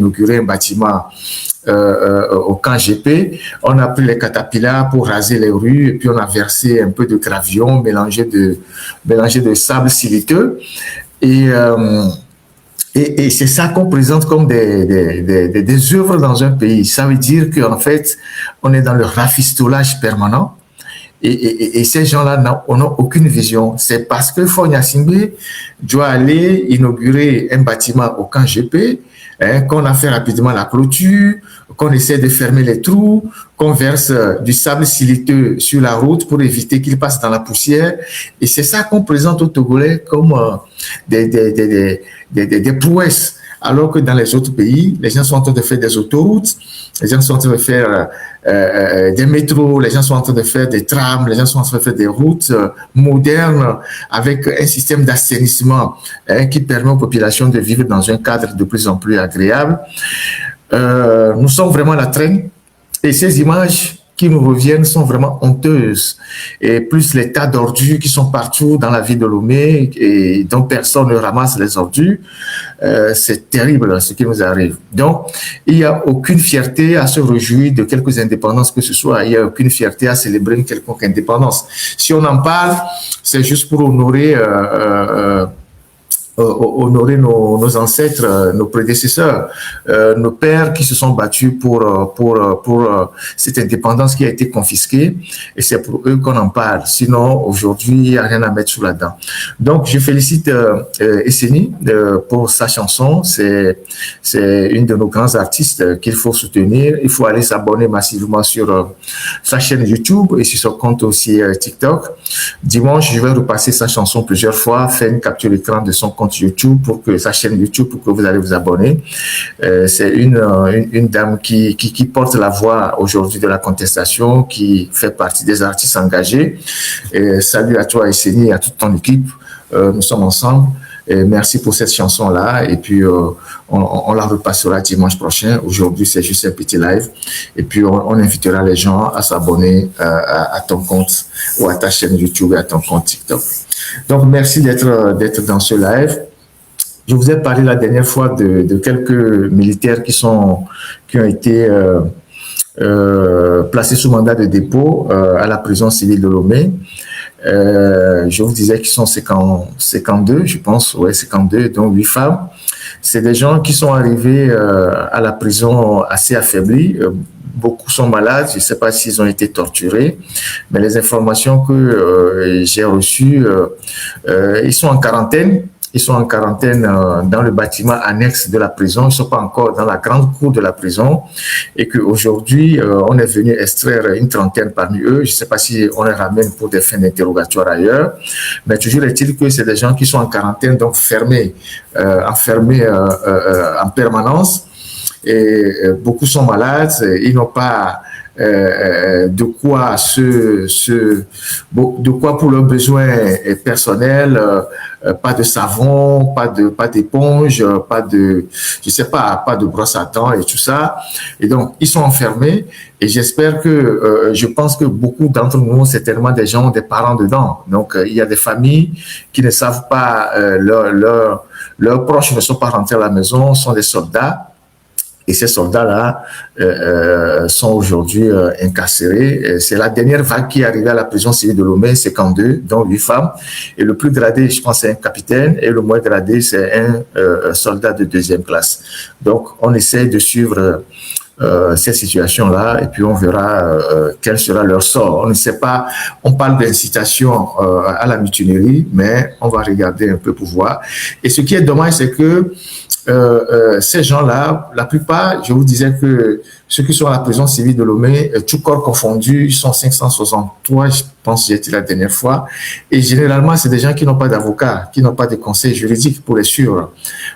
inauguré un bâtiment au camp GP. On a pris les catapillars pour raser les rues et puis on a versé un peu de gravion mélangé de sable siliceux. Et c'est ça qu'on présente comme des œuvres dans un pays. Ça veut dire qu'en fait, on est dans le rafistolage permanent. Et ces gens-là n'ont aucune vision. C'est parce que Faure Gnassingbé doit aller inaugurer un bâtiment au camp GP, qu'on a fait rapidement la clôture, qu'on essaie de fermer les trous, qu'on verse du sable siliceux sur la route pour éviter qu'il passe dans la poussière. Et c'est ça qu'on présente aux Togolais comme des prouesses. Alors que dans les autres pays, les gens sont en train de faire des autoroutes, les gens sont en train de faire des métros, les gens sont en train de faire des trams, les gens sont en train de faire des routes modernes avec un système d'assainissement qui permet aux populations de vivre dans un cadre de plus en plus agréable. Nous sommes vraiment à la traîne et ces images qui nous reviennent sont vraiment honteuses. Et plus les tas d'ordures qui sont partout dans la ville de Lomé et dont personne ne ramasse les ordures, c'est terrible ce qui nous arrive. Donc, il n'y a aucune fierté à se réjouir de quelques indépendances que ce soit. Il n'y a aucune fierté à célébrer une quelconque indépendance. Si on en parle, c'est juste pour honorer nos ancêtres, nos prédécesseurs, nos pères qui se sont battus pour cette indépendance qui a été confisquée, et c'est pour eux qu'on en parle. Sinon, aujourd'hui, il n'y a rien à mettre sous la dent. Donc, je félicite Esseni pour sa chanson. C'est une de nos grands artistes qu'il faut soutenir. Il faut aller s'abonner massivement sur sa chaîne YouTube et sur son compte aussi TikTok. Dimanche, je vais repasser sa chanson plusieurs fois, faire une capture d'écran de son compte YouTube pour que sa chaîne YouTube pour que vous allez vous abonner. C'est une dame qui porte la voix aujourd'hui de la contestation, qui fait partie des artistes engagés. Et salut à toi Esseni et à toute ton équipe. Nous sommes ensemble. Et merci pour cette chanson-là. Et puis, on la repassera dimanche prochain. Aujourd'hui, c'est juste un petit live. Et puis, on invitera les gens à s'abonner à ton compte ou à ta chaîne YouTube et à ton compte TikTok. Donc, merci d'être dans ce live. Je vous ai parlé la dernière fois de quelques militaires qui ont été placés sous mandat de dépôt à la prison civile de Lomé. Je vous disais qu'ils sont 52, je pense, ouais, 52, dont 8 femmes. C'est des gens qui sont arrivés à la prison assez affaiblis. Beaucoup sont malades, je ne sais pas s'ils ont été torturés, mais les informations que j'ai reçues, ils sont en quarantaine. Ils sont en quarantaine dans le bâtiment annexe de la prison. Ils ne sont pas encore dans la grande cour de la prison. Et qu'aujourd'hui, on est venu extraire une trentaine parmi eux. Je ne sais pas si on les ramène pour des fins d'interrogatoire ailleurs. Mais toujours est-il que c'est des gens qui sont en quarantaine, donc enfermés en permanence. Et beaucoup sont malades. Ils n'ont pas de quoi pour leurs besoins personnels, pas de savon, pas d'éponge, pas de brosse à dents et tout ça. Et donc, ils sont enfermés et j'espère je pense que beaucoup d'entre nous, c'est tellement des gens, des parents dedans. Donc, il y a des familles qui ne savent pas, leurs proches ne sont pas rentrés à la maison, sont des soldats. Et ces soldats-là sont aujourd'hui incarcérés. C'est la dernière vague qui est arrivée à la prison civile de Lomé, 52, dont 8 femmes. Et le plus gradé, je pense, c'est un capitaine. Et le moins gradé, c'est un soldat de 2e classe. Donc, on essaie de suivre cette situation-là et puis on verra quel sera leur sort. On ne sait pas, on parle d'incitation à la mutinerie, mais on va regarder un peu pour voir. Et ce qui est dommage, c'est que ces gens-là, la plupart, je vous disais que ceux qui sont à la prison civile de Lomé, tout corps confondu, ils sont 563, je pense que j'ai été la dernière fois. Et généralement, c'est des gens qui n'ont pas d'avocat, qui n'ont pas de conseil juridique pour les suivre.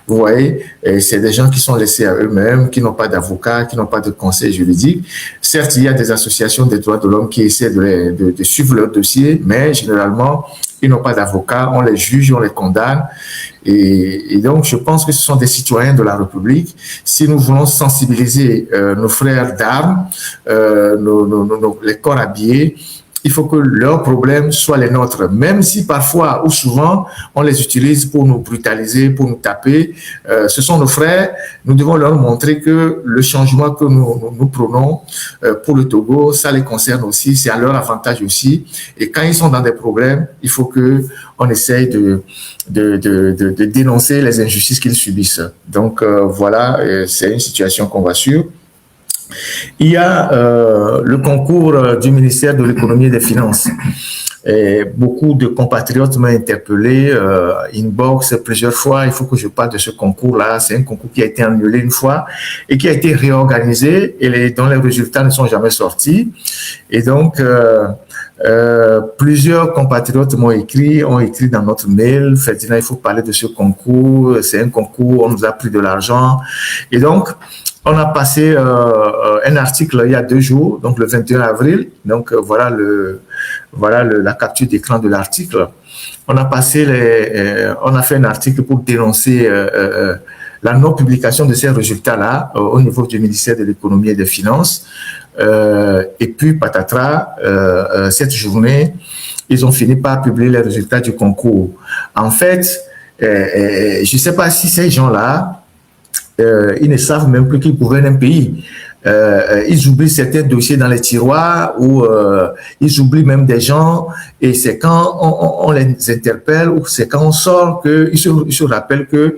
Vous voyez, c'est des gens qui sont laissés à eux-mêmes, qui n'ont pas d'avocat, qui n'ont pas de conseil juridique. Certes, il y a des associations des droits de l'homme qui essaient de suivre leur dossier, mais généralement, ils n'ont pas d'avocat, on les juge, on les condamne. Et donc, je pense que ce sont des citoyens de la République. Si nous voulons sensibiliser nos frères d'armes, les corps habillés, il faut que leurs problèmes soient les nôtres, même si parfois ou souvent on les utilise pour nous brutaliser, pour nous taper. Ce sont nos frères, nous devons leur montrer que le changement que nous prenons pour le Togo, ça les concerne aussi, c'est à leur avantage aussi. Et quand ils sont dans des problèmes, il faut qu'on essaye de dénoncer les injustices qu'ils subissent. Donc voilà, c'est une situation qu'on va suivre. Il y a le concours du ministère de l'économie et des finances. Et beaucoup de compatriotes m'ont interpellé, inbox plusieurs fois. Il faut que je parle de ce concours-là. C'est un concours qui a été annulé une fois et qui a été réorganisé et dont les résultats ne sont jamais sortis. Et donc, plusieurs compatriotes ont écrit dans notre mail, Ferdinand, il faut parler de ce concours. C'est un concours, on nous a pris de l'argent. Et donc, on a passé un article il y a 2 jours, donc le 21 avril. Donc voilà la capture d'écran de l'article. On a fait un article pour dénoncer la non-publication de ces résultats-là au niveau du ministère de l'économie et des finances. Et puis patatras, cette journée, ils ont fini par publier les résultats du concours. En fait, je ne sais pas si ces gens-là, ils ne savent même plus qu'ils gouvernent un pays. Ils oublient certains dossiers dans les tiroirs ou ils oublient même des gens et c'est quand on les interpelle ou c'est quand on sort qu'ils se rappellent que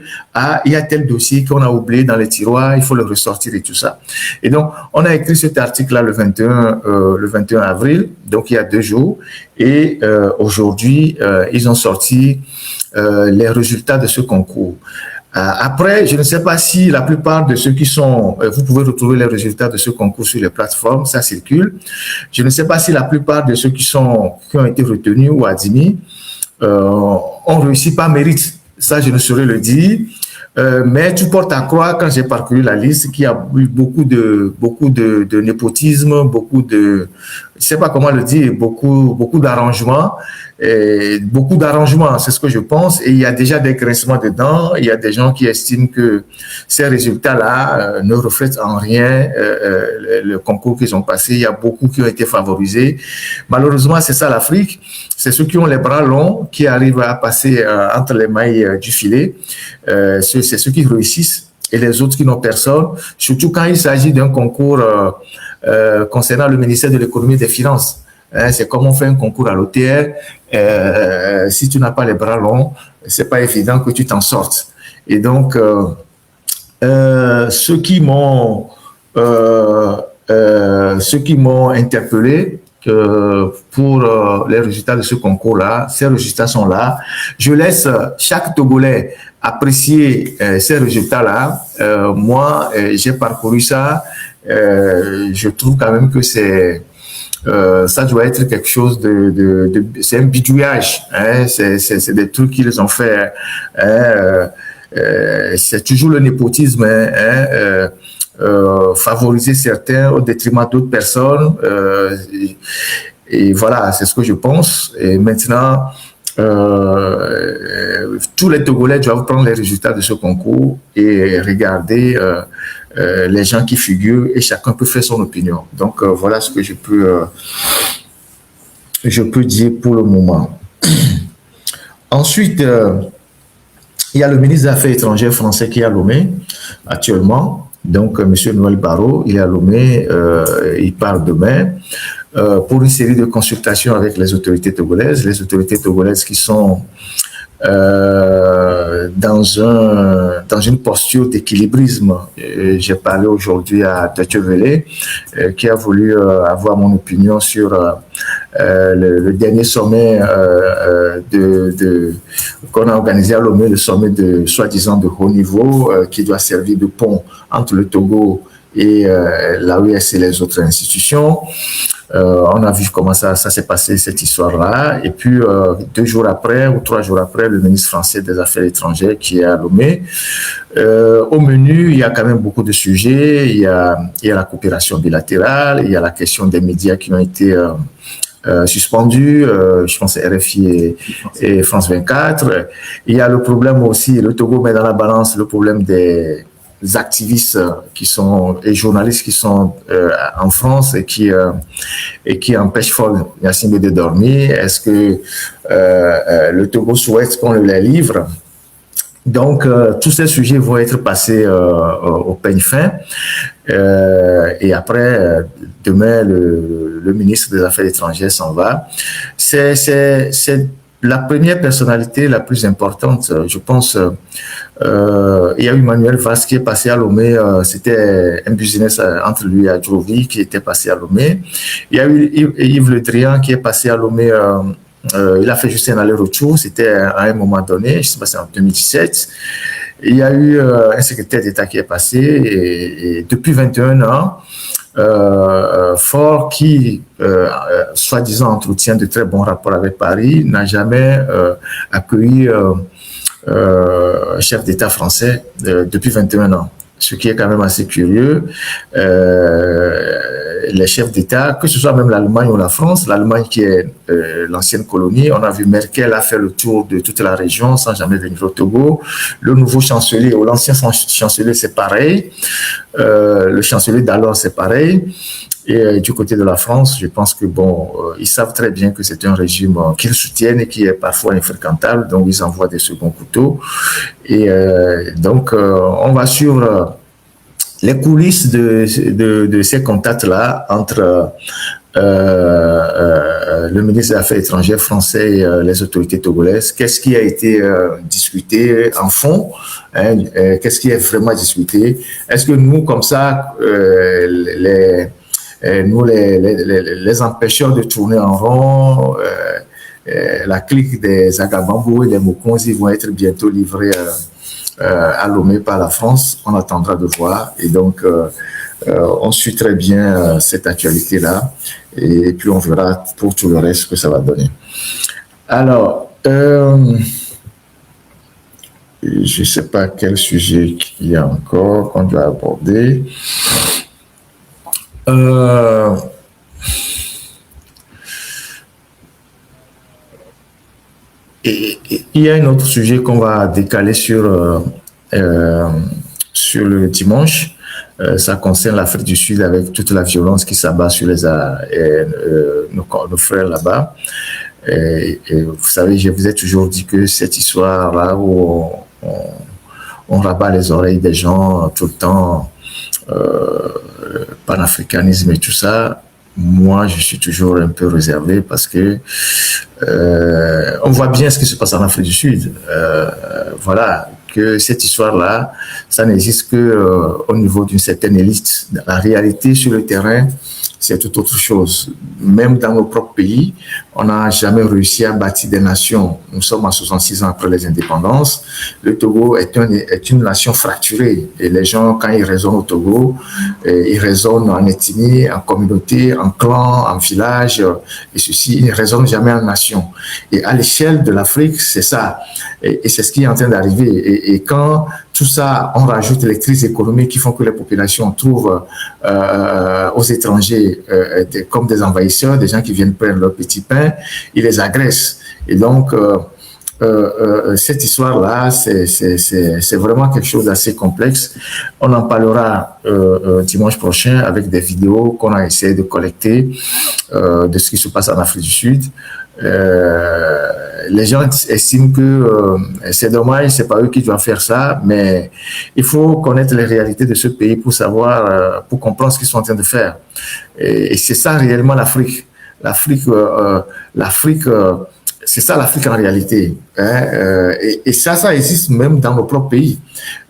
il y a tel dossier qu'on a oublié dans les tiroirs, il faut le ressortir et tout ça. Et donc, on a écrit cet article-là le 21 avril, donc il y a 2 jours et aujourd'hui, ils ont sorti les résultats de ce concours. Après, je ne sais pas si la plupart de ceux qui sont... vous pouvez retrouver les résultats de ce concours sur les plateformes, ça circule. Je ne sais pas si la plupart de ceux qui ont été retenus ou admis ont réussi par mérite. Ça, je ne saurais le dire. Mais tu portes à croire, quand j'ai parcouru la liste, qu'il y a eu beaucoup de népotisme, beaucoup de... Je ne sais pas comment le dire, beaucoup d'arrangements. Beaucoup d'arrangements, c'est ce que je pense. Et il y a déjà des graissements dedans. Il y a des gens qui estiment que ces résultats-là ne reflètent en rien le concours qu'ils ont passé. Il y a beaucoup qui ont été favorisés. Malheureusement, c'est ça l'Afrique. C'est ceux qui ont les bras longs qui arrivent à passer entre les mailles du filet. C'est ceux qui réussissent et les autres qui n'ont personne. Surtout quand il s'agit d'un concours concernant le ministère de l'économie et des finances. C'est comme on fait un concours à l'OTR. Si tu n'as pas les bras longs, c'est pas évident que tu t'en sortes. Et donc, ceux qui m'ont interpellé pour les résultats de ce concours-là, ces résultats sont là. Je laisse chaque Togolais apprécier ces résultats-là. Moi, j'ai parcouru ça. Je trouve quand même que ça doit être quelque chose c'est un bidouillage, hein, c'est des trucs qu'ils ont fait, c'est toujours le népotisme, favoriser certains au détriment d'autres personnes, et voilà, c'est ce que je pense. Et maintenant, tous les Togolais doivent prendre les résultats de ce concours et regarder les gens qui figurent et chacun peut faire son opinion. Donc voilà ce que je peux dire pour le moment. Ensuite, il y a le ministre des Affaires étrangères français qui est à Lomé actuellement. Donc M. Noël Barrot, il est à Lomé, il part demain pour une série de consultations avec les autorités togolaises. Les autorités togolaises qui sont dans une posture d'équilibrisme. J'ai parlé aujourd'hui à Deutsche Welle qui a voulu avoir mon opinion sur le dernier sommet qu'on a organisé à Lomé, le sommet de soi-disant de haut niveau qui doit servir de pont entre le Togo et l'AES et les autres institutions. On a vu comment ça s'est passé, cette histoire-là. Et puis, 2 jours après ou 3 jours après, le ministre français des Affaires étrangères qui est à Lomé. Au menu, il y a quand même beaucoup de sujets. Il y a la coopération bilatérale, il y a la question des médias qui ont été suspendus, je pense RFI et France 24. Il y a le problème aussi, le Togo met dans la balance le problème des activistes et journalistes qui sont en France et qui empêchent fort Gnassingbé de dormir? Est-ce que le Togo souhaite qu'on les livre? Donc, tous ces sujets vont être passés au peigne fin. Et après, demain, le ministre des Affaires étrangères s'en va. C'est la première personnalité la plus importante, je pense. Il y a eu Manuel Valls qui est passé à Lomé. C'était un business entre lui et Adjovi qui était passé à Lomé. Il y a eu Yves Le Drian qui est passé à Lomé. Il a fait juste un aller-retour, c'était à un moment donné, je ne sais pas, c'est en 2017. Il y a eu un secrétaire d'État qui est passé et depuis 21 ans, Faure, qui, soi-disant, entretient de très bons rapports avec Paris, n'a jamais accueilli un chef d'État français depuis 21 ans. Ce qui est quand même assez curieux. Les chefs d'État, que ce soit même l'Allemagne ou la France, l'Allemagne qui est l'ancienne colonie, on a vu Merkel a fait le tour de toute la région sans jamais venir au Togo. Le nouveau chancelier ou l'ancien chancelier, c'est pareil. Le chancelier d'alors, c'est pareil. Et du côté de la France, je pense que ils savent très bien que c'est un régime qu'ils soutiennent et qui est parfois infréquentable, donc ils envoient des seconds couteaux. Et donc, on va suivre les coulisses de ces contacts-là entre le ministre des Affaires étrangères français et les autorités togolaises. Qu'est-ce qui a été discuté en fond, hein, qu'est-ce qui est vraiment discuté? Est-ce que nous, comme ça, les empêcheurs de tourner en rond, la clique des Agabambo et des Mokonzi vont être bientôt livrés à Lomé par la France? On attendra de voir. Et donc, on suit très bien cette actualité-là. Et puis, on verra pour tout le reste ce que ça va donner. Alors, je ne sais pas quel sujet il y a encore qu'on doit aborder. Et il y a un autre sujet qu'on va décaler sur le dimanche. Ça concerne l'Afrique du Sud avec toute la violence qui s'abat sur nos frères là-bas. Et vous savez, je vous ai toujours dit que cette histoire-là où on rabat les oreilles des gens tout le temps, panafricanisme et tout ça, moi, je suis toujours un peu réservé parce que on voit bien ce qui se passe en Afrique du Sud. Voilà, que cette histoire-là, ça n'existe que au niveau d'une certaine élite. La réalité sur le terrain, c'est tout autre chose. Même dans nos propres pays, on n'a jamais réussi à bâtir des nations. Nous sommes à 66 ans après les indépendances. Le Togo est une nation fracturée. Et les gens, quand ils raisonnent au Togo, ils raisonnent en ethnie, en communauté, en clan, en village. Et ceci, ils ne raisonnent jamais en nation. Et à l'échelle de l'Afrique, c'est ça. Et c'est ce qui est en train d'arriver. Et quand tout ça, on rajoute les crises économiques qui font que les populations trouvent aux étrangers comme des envahisseurs, des gens qui viennent prendre leur petit pain, ils les agressent. Et donc, cette histoire-là, c'est vraiment quelque chose d'assez complexe. On en parlera dimanche prochain avec des vidéos qu'on a essayé de collecter de ce qui se passe en Afrique du Sud. Les gens estiment que c'est dommage, c'est pas eux qui doivent faire ça, mais il faut connaître les réalités de ce pays pour savoir, pour comprendre ce qu'ils sont en train de faire. Et c'est ça réellement l'Afrique. L'Afrique, c'est ça l'Afrique en réalité. Hein? Et ça existe même dans nos propres pays.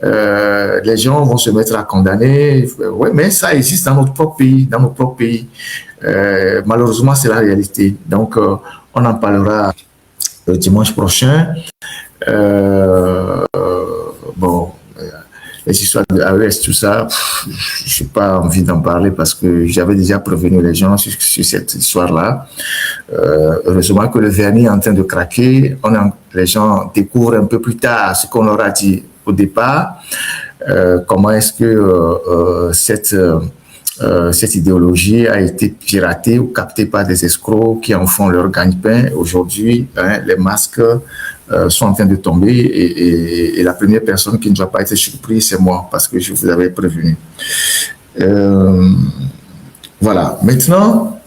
Les gens vont se mettre à condamner, ouais, mais ça existe dans notre propre pays, malheureusement, c'est la réalité. Donc, on en parlera dimanche prochain. Les histoires de AES, tout ça, je n'ai pas envie d'en parler parce que j'avais déjà prévenu les gens sur cette histoire-là. Heureusement que le vernis est en train de craquer. Les gens découvrent un peu plus tard ce qu'on leur a dit au départ. Comment est-ce que cette idéologie a été piratée ou captée par des escrocs qui en font leur gagne-pain. Aujourd'hui, les masques sont en train de tomber et la première personne qui ne doit pas être surprise, c'est moi, parce que je vous avais prévenu. Voilà. Maintenant,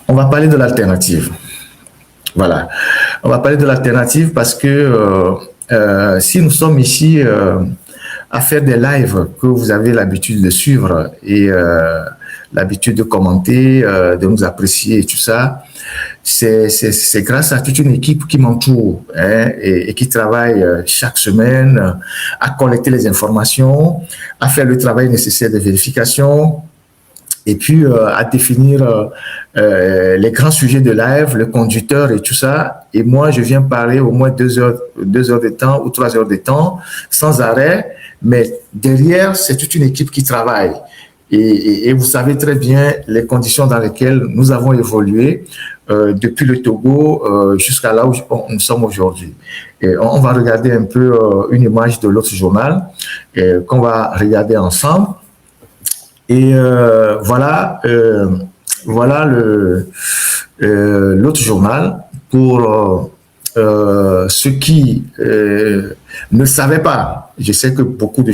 on va parler de l'alternative. Voilà. On va parler de l'alternative parce que si nous sommes ici à faire des lives que vous avez l'habitude de suivre et l'habitude de commenter, de nous apprécier et tout ça, c'est grâce à toute une équipe qui m'entoure et qui travaille chaque semaine à collecter les informations, à faire le travail nécessaire de vérification et puis à définir les grands sujets de live, le conducteur et tout ça. Et moi, je viens parler au moins 2 heures de temps ou 3 heures de temps sans arrêt. Mais derrière, c'est toute une équipe qui travaille. Et vous savez très bien les conditions dans lesquelles nous avons évolué depuis le Togo jusqu'à là où nous sommes aujourd'hui. Et on va regarder un peu une image de l'autre journal qu'on va regarder ensemble. Et voilà l'autre journal pour ceux qui ne savaient pas. Je sais que beaucoup de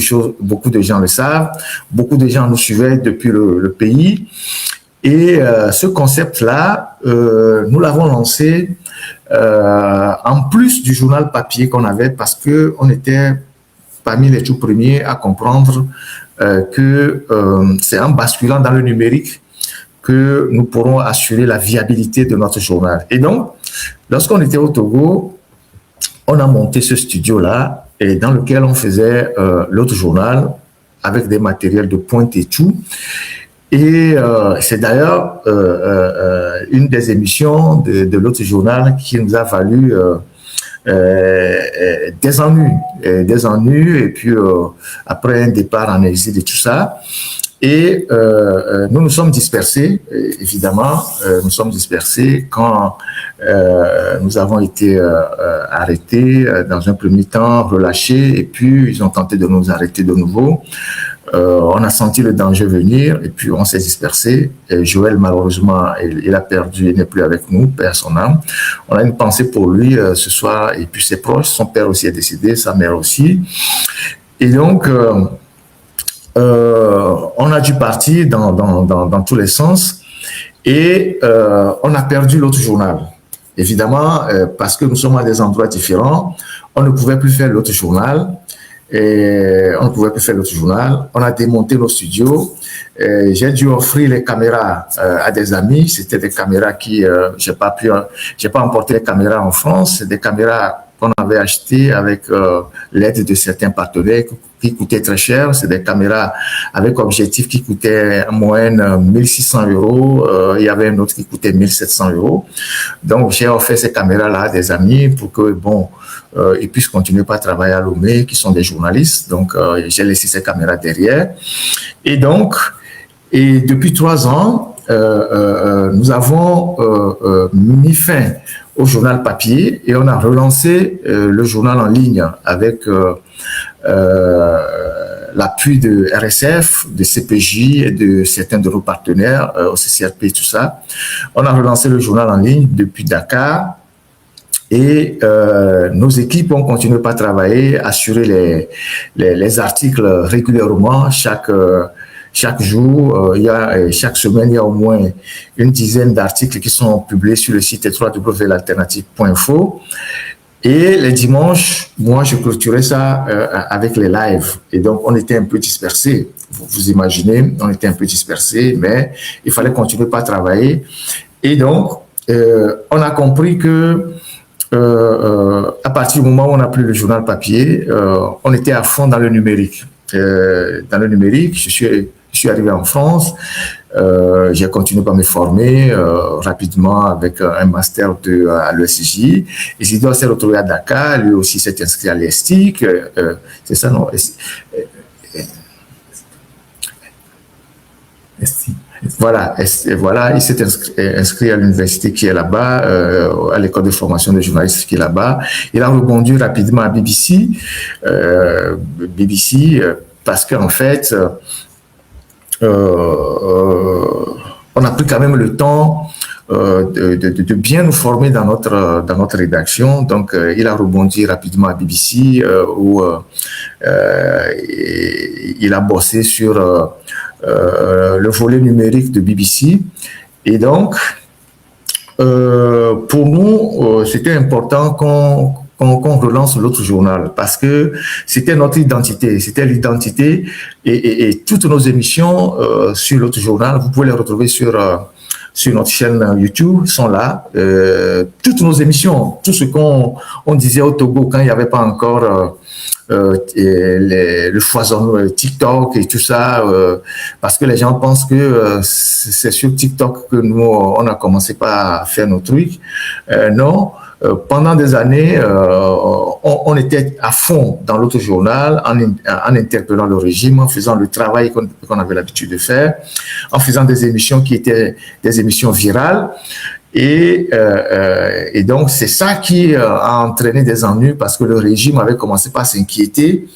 gens le savent, beaucoup de gens nous suivaient depuis le pays. Et ce concept-là, nous l'avons lancé en plus du journal papier qu'on avait parce qu'on était parmi les tout premiers à comprendre que c'est en basculant dans le numérique que nous pourrons assurer la viabilité de notre journal. Et donc, lorsqu'on était au Togo, on a monté ce studio-là et dans lequel on faisait l'autre journal avec des matériels de pointe et tout. Et c'est d'ailleurs une des émissions de l'autre journal qui nous a valu des ennuis et puis après un départ en exil et tout ça. Et nous nous sommes dispersés, évidemment, nous sommes dispersés quand nous avons été arrêtés dans un premier temps, relâchés, et puis ils ont tenté de nous arrêter de nouveau. On a senti le danger venir et puis on s'est dispersé. Et Joël, malheureusement, il a perdu, il n'est plus avec nous, paix à son âme. On a une pensée pour lui ce soir et puis ses proches. Son père aussi est décédé, sa mère aussi. Et donc, on a dû partir dans tous les sens et on a perdu l'autre journal. Évidemment, parce que nous sommes à des endroits différents, on ne pouvait plus faire l'autre journal. Et on ne pouvait plus faire l'autre journal. On a démonté nos studios. J'ai dû offrir les caméras à des amis. C'était des caméras qui, j'ai pas emporté les caméras en France. C'est des caméras qu'on avait achetées avec l'aide de certains partenaires qui coûtaient très cher. C'est des caméras avec objectif qui coûtaient en moyenne 1 600 €. Il y avait un autre qui coûtait 1 700 €. Donc, j'ai offert ces caméras-là à des amis pour que, ils puissent continuer par travailler à Lomé, qui sont des journalistes. Donc, j'ai laissé ces caméras derrière. Et donc, depuis 3 ans, nous avons mis fin au journal papier et on a relancé le journal en ligne avec l'appui de RSF, de CPJ et de certains de nos partenaires, au CCRP, tout ça. On a relancé le journal en ligne depuis Dakar. Et nos équipes ont continué par travailler, assurer les articles régulièrement. Chaque jour, chaque semaine, il y a au moins une dizaine d'articles qui sont publiés sur le site www.l'alternative.info. Et les dimanches, moi, je clôturais ça avec les lives. Et donc, on était un peu dispersés. Vous imaginez, on était un peu dispersés, mais il fallait continuer par travailler. Et donc, on a compris que à partir du moment où on n'a plus le journal papier, on était à fond dans le numérique. Dans le numérique, je suis arrivé en France, j'ai continué par me former rapidement avec un master à l'ESJ. Isidore s'est retrouvé à Dakar, lui aussi s'est inscrit à l'ESTIC. C'est ça, non? Voilà, il s'est inscrit à l'université qui est là-bas, à l'école de formation de journalistes qui est là-bas. Il a rebondi rapidement à BBC, parce qu'en fait, on a pris quand même le temps de bien nous former dans notre rédaction. Donc, il a rebondi rapidement à BBC où il a bossé sur le volet numérique de BBC. Et donc, pour nous, c'était important qu'on relance l'autre journal parce que c'était notre identité, c'était l'identité et toutes nos émissions sur l'autre journal, vous pouvez les retrouver sur notre chaîne YouTube, sont là. Toutes nos émissions, tout ce qu'on disait au Togo quand il n'y avait pas encore le foisonnement TikTok et tout ça, parce que les gens pensent que c'est sur TikTok que nous, on a commencé par faire nos trucs. Non. Pendant des années, on était à fond dans l'autre journal en interpellant le régime, en faisant le travail qu'on avait l'habitude de faire, en faisant des émissions qui étaient des émissions virales. Et donc, c'est ça qui a entraîné des ennuis parce que le régime avait commencé par s'inquiéter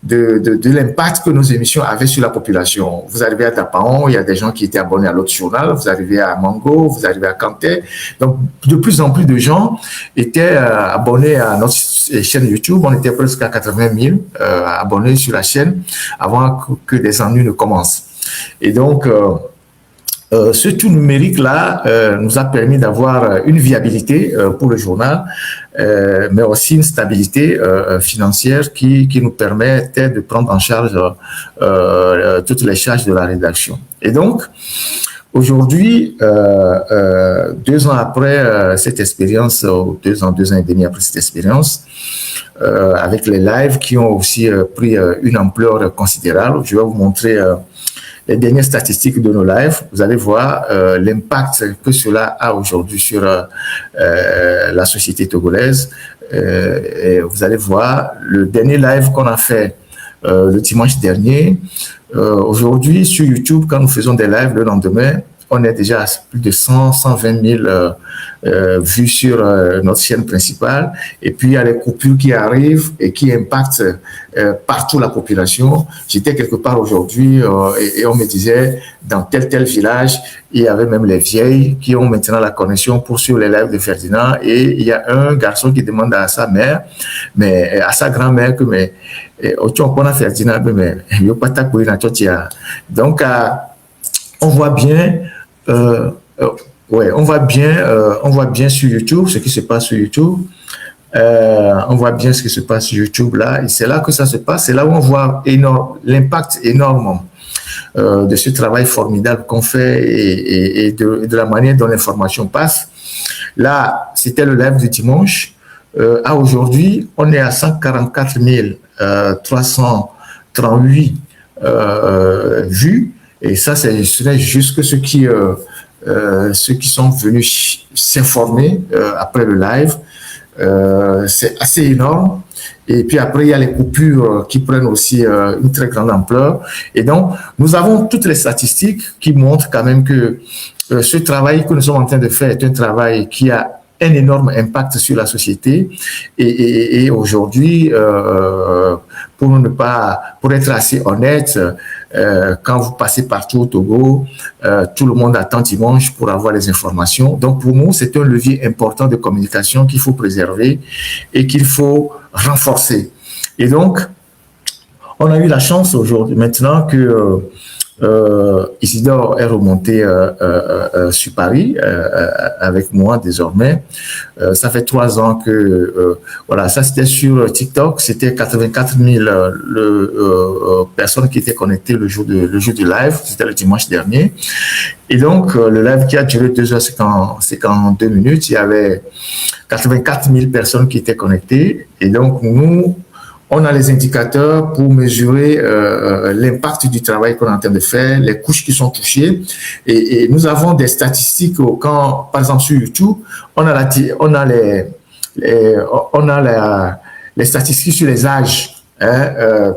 de l'impact que nos émissions avaient sur la population. Vous arrivez à Tapaon, il y a des gens qui étaient abonnés à l'autre journal, vous arrivez à Mango, vous arrivez à Kanté. Donc, de plus en plus de gens étaient abonnés à notre chaîne YouTube. On était presque à 80 000 abonnés sur la chaîne avant que les ennuis ne commencent. Et donc, ce tout numérique-là nous a permis d'avoir une viabilité pour le journal, mais aussi une stabilité financière qui nous permettait de prendre en charge toutes les charges de la rédaction. Et donc, aujourd'hui, 2 ans après cette expérience, 2 ans et demi après cette expérience, avec les lives qui ont aussi pris une ampleur considérable, je vais vous montrer les dernières statistiques de nos lives, vous allez voir l'impact que cela a aujourd'hui sur la société togolaise. Et vous allez voir le dernier live qu'on a fait le dimanche dernier. Aujourd'hui, sur YouTube, quand nous faisons des lives le lendemain, on est déjà à plus de 120 000 vues sur notre chaîne principale. Et puis, il y a les coupures qui arrivent et qui impactent partout la population. J'étais quelque part aujourd'hui et on me disait, dans tel village, il y avait même les vieilles qui ont maintenant la connexion pour suivre les lives de Ferdinand. Et il y a un garçon qui demande à sa mère, mais à sa grand-mère, que mais Ferdinand, mais donc, on voit bien on voit bien sur YouTube ce qui se passe sur YouTube. On voit bien ce qui se passe sur YouTube là, et c'est là que ça se passe. C'est là où on voit l'impact énorme de ce travail formidable qu'on fait et de la manière dont l'information passe. Là, c'était le live du dimanche. À aujourd'hui, on est à 144 338 vues. Et ça, c'est juste ceux qui sont venus s'informer après le live. C'est assez énorme. Et puis après, il y a les coupures qui prennent aussi une très grande ampleur. Et donc, nous avons toutes les statistiques qui montrent quand même que ce travail que nous sommes en train de faire est un travail qui a un énorme impact sur la société. Et aujourd'hui, pour être assez honnête, quand vous passez partout au Togo, tout le monde attend dimanche pour avoir les informations. Donc, pour nous, c'est un levier important de communication qu'il faut préserver et qu'il faut renforcer. Et donc, on a eu la chance aujourd'hui, maintenant que Isidore est remonté sur Paris avec moi désormais. Ça fait 3 ans que voilà, ça c'était sur TikTok, c'était 84 000 personnes qui étaient connectées le jour du live, c'était le dimanche dernier. Et donc le live qui a duré 2 heures 52 minutes, il y avait 84 000 personnes qui étaient connectées. Et donc nous, on a les indicateurs pour mesurer l'impact du travail qu'on est en train de faire, les couches qui sont touchées. Et nous avons des statistiques quand, par exemple, sur YouTube, on a les statistiques sur les âges. Hein,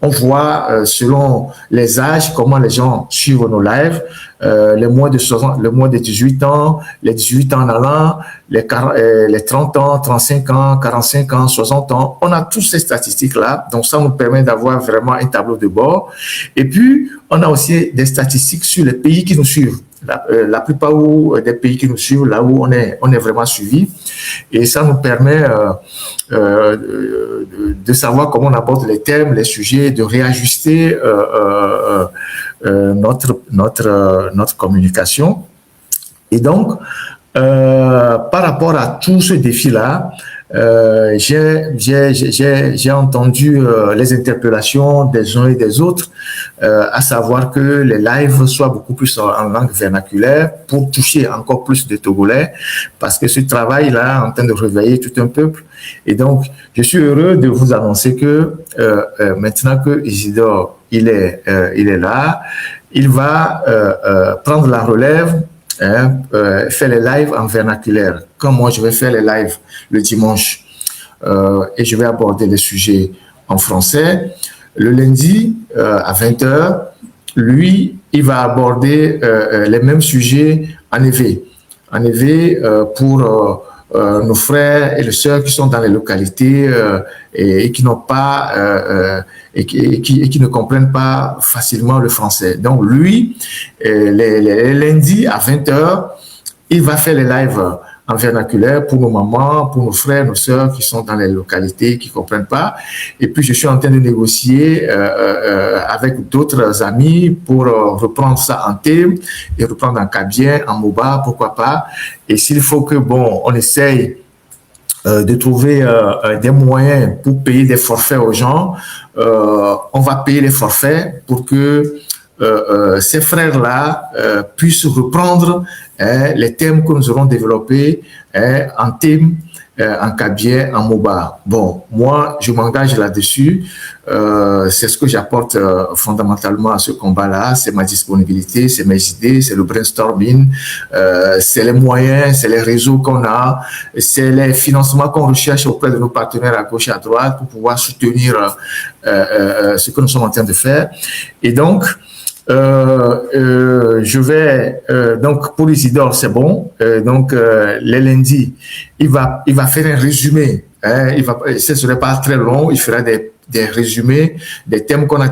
on voit selon les âges comment les gens suivent nos lives, les moins de 60, les moins de 18 ans, les 18 ans en allant, les 30 ans, 35 ans, 45 ans, 60 ans. On a toutes ces statistiques-là, donc ça nous permet d'avoir vraiment un tableau de bord. Et puis, on a aussi des statistiques sur les pays qui nous suivent. La plupart des pays qui nous suivent, là où on est vraiment suivi. Et ça nous permet de savoir comment on aborde les thèmes, les sujets, de réajuster notre communication. Et donc, par rapport à tout ce défi-là, j'ai entendu les interpellations des uns et des autres, à savoir que les lives soient beaucoup plus en langue vernaculaire pour toucher encore plus de Togolais, parce que ce travail-là est en train de réveiller tout un peuple. Et donc, je suis heureux de vous annoncer que maintenant que Isidore il est là, il va prendre la relève. Faire les lives en vernaculaire, comme moi je vais faire les lives le dimanche, et je vais aborder les sujets en français. Le lundi à 20h, lui, il va aborder les mêmes sujets en EV. En EV pour nos frères et les sœurs qui sont dans les localités et qui n'ont pas et qui ne comprennent pas facilement le français. Donc lui, les lundis à 20h, il va faire les lives en vernaculaire pour nos mamans, pour nos frères, nos sœurs qui sont dans les localités, qui ne comprennent pas. Et puis, je suis en train de négocier avec d'autres amis pour reprendre ça en thème et reprendre en kabien, en moba, pourquoi pas. Et s'il faut que, bon, on essaye de trouver des moyens pour payer des forfaits aux gens, on va payer les forfaits pour que ces frères-là puissent reprendre les thèmes que nous aurons développés en thème, en kabien, en moba. Bon, moi, je m'engage là-dessus. C'est ce que j'apporte fondamentalement à ce combat-là. C'est ma disponibilité, c'est mes idées, c'est le brainstorming, c'est les moyens, c'est les réseaux qu'on a, c'est les financements qu'on recherche auprès de nos partenaires à gauche et à droite pour pouvoir soutenir ce que nous sommes en train de faire. Et donc, je vais donc pour Isidore c'est bon, donc les lundis il va faire un résumé, ce serait pas très long, il fera des résumés des thèmes qu'on a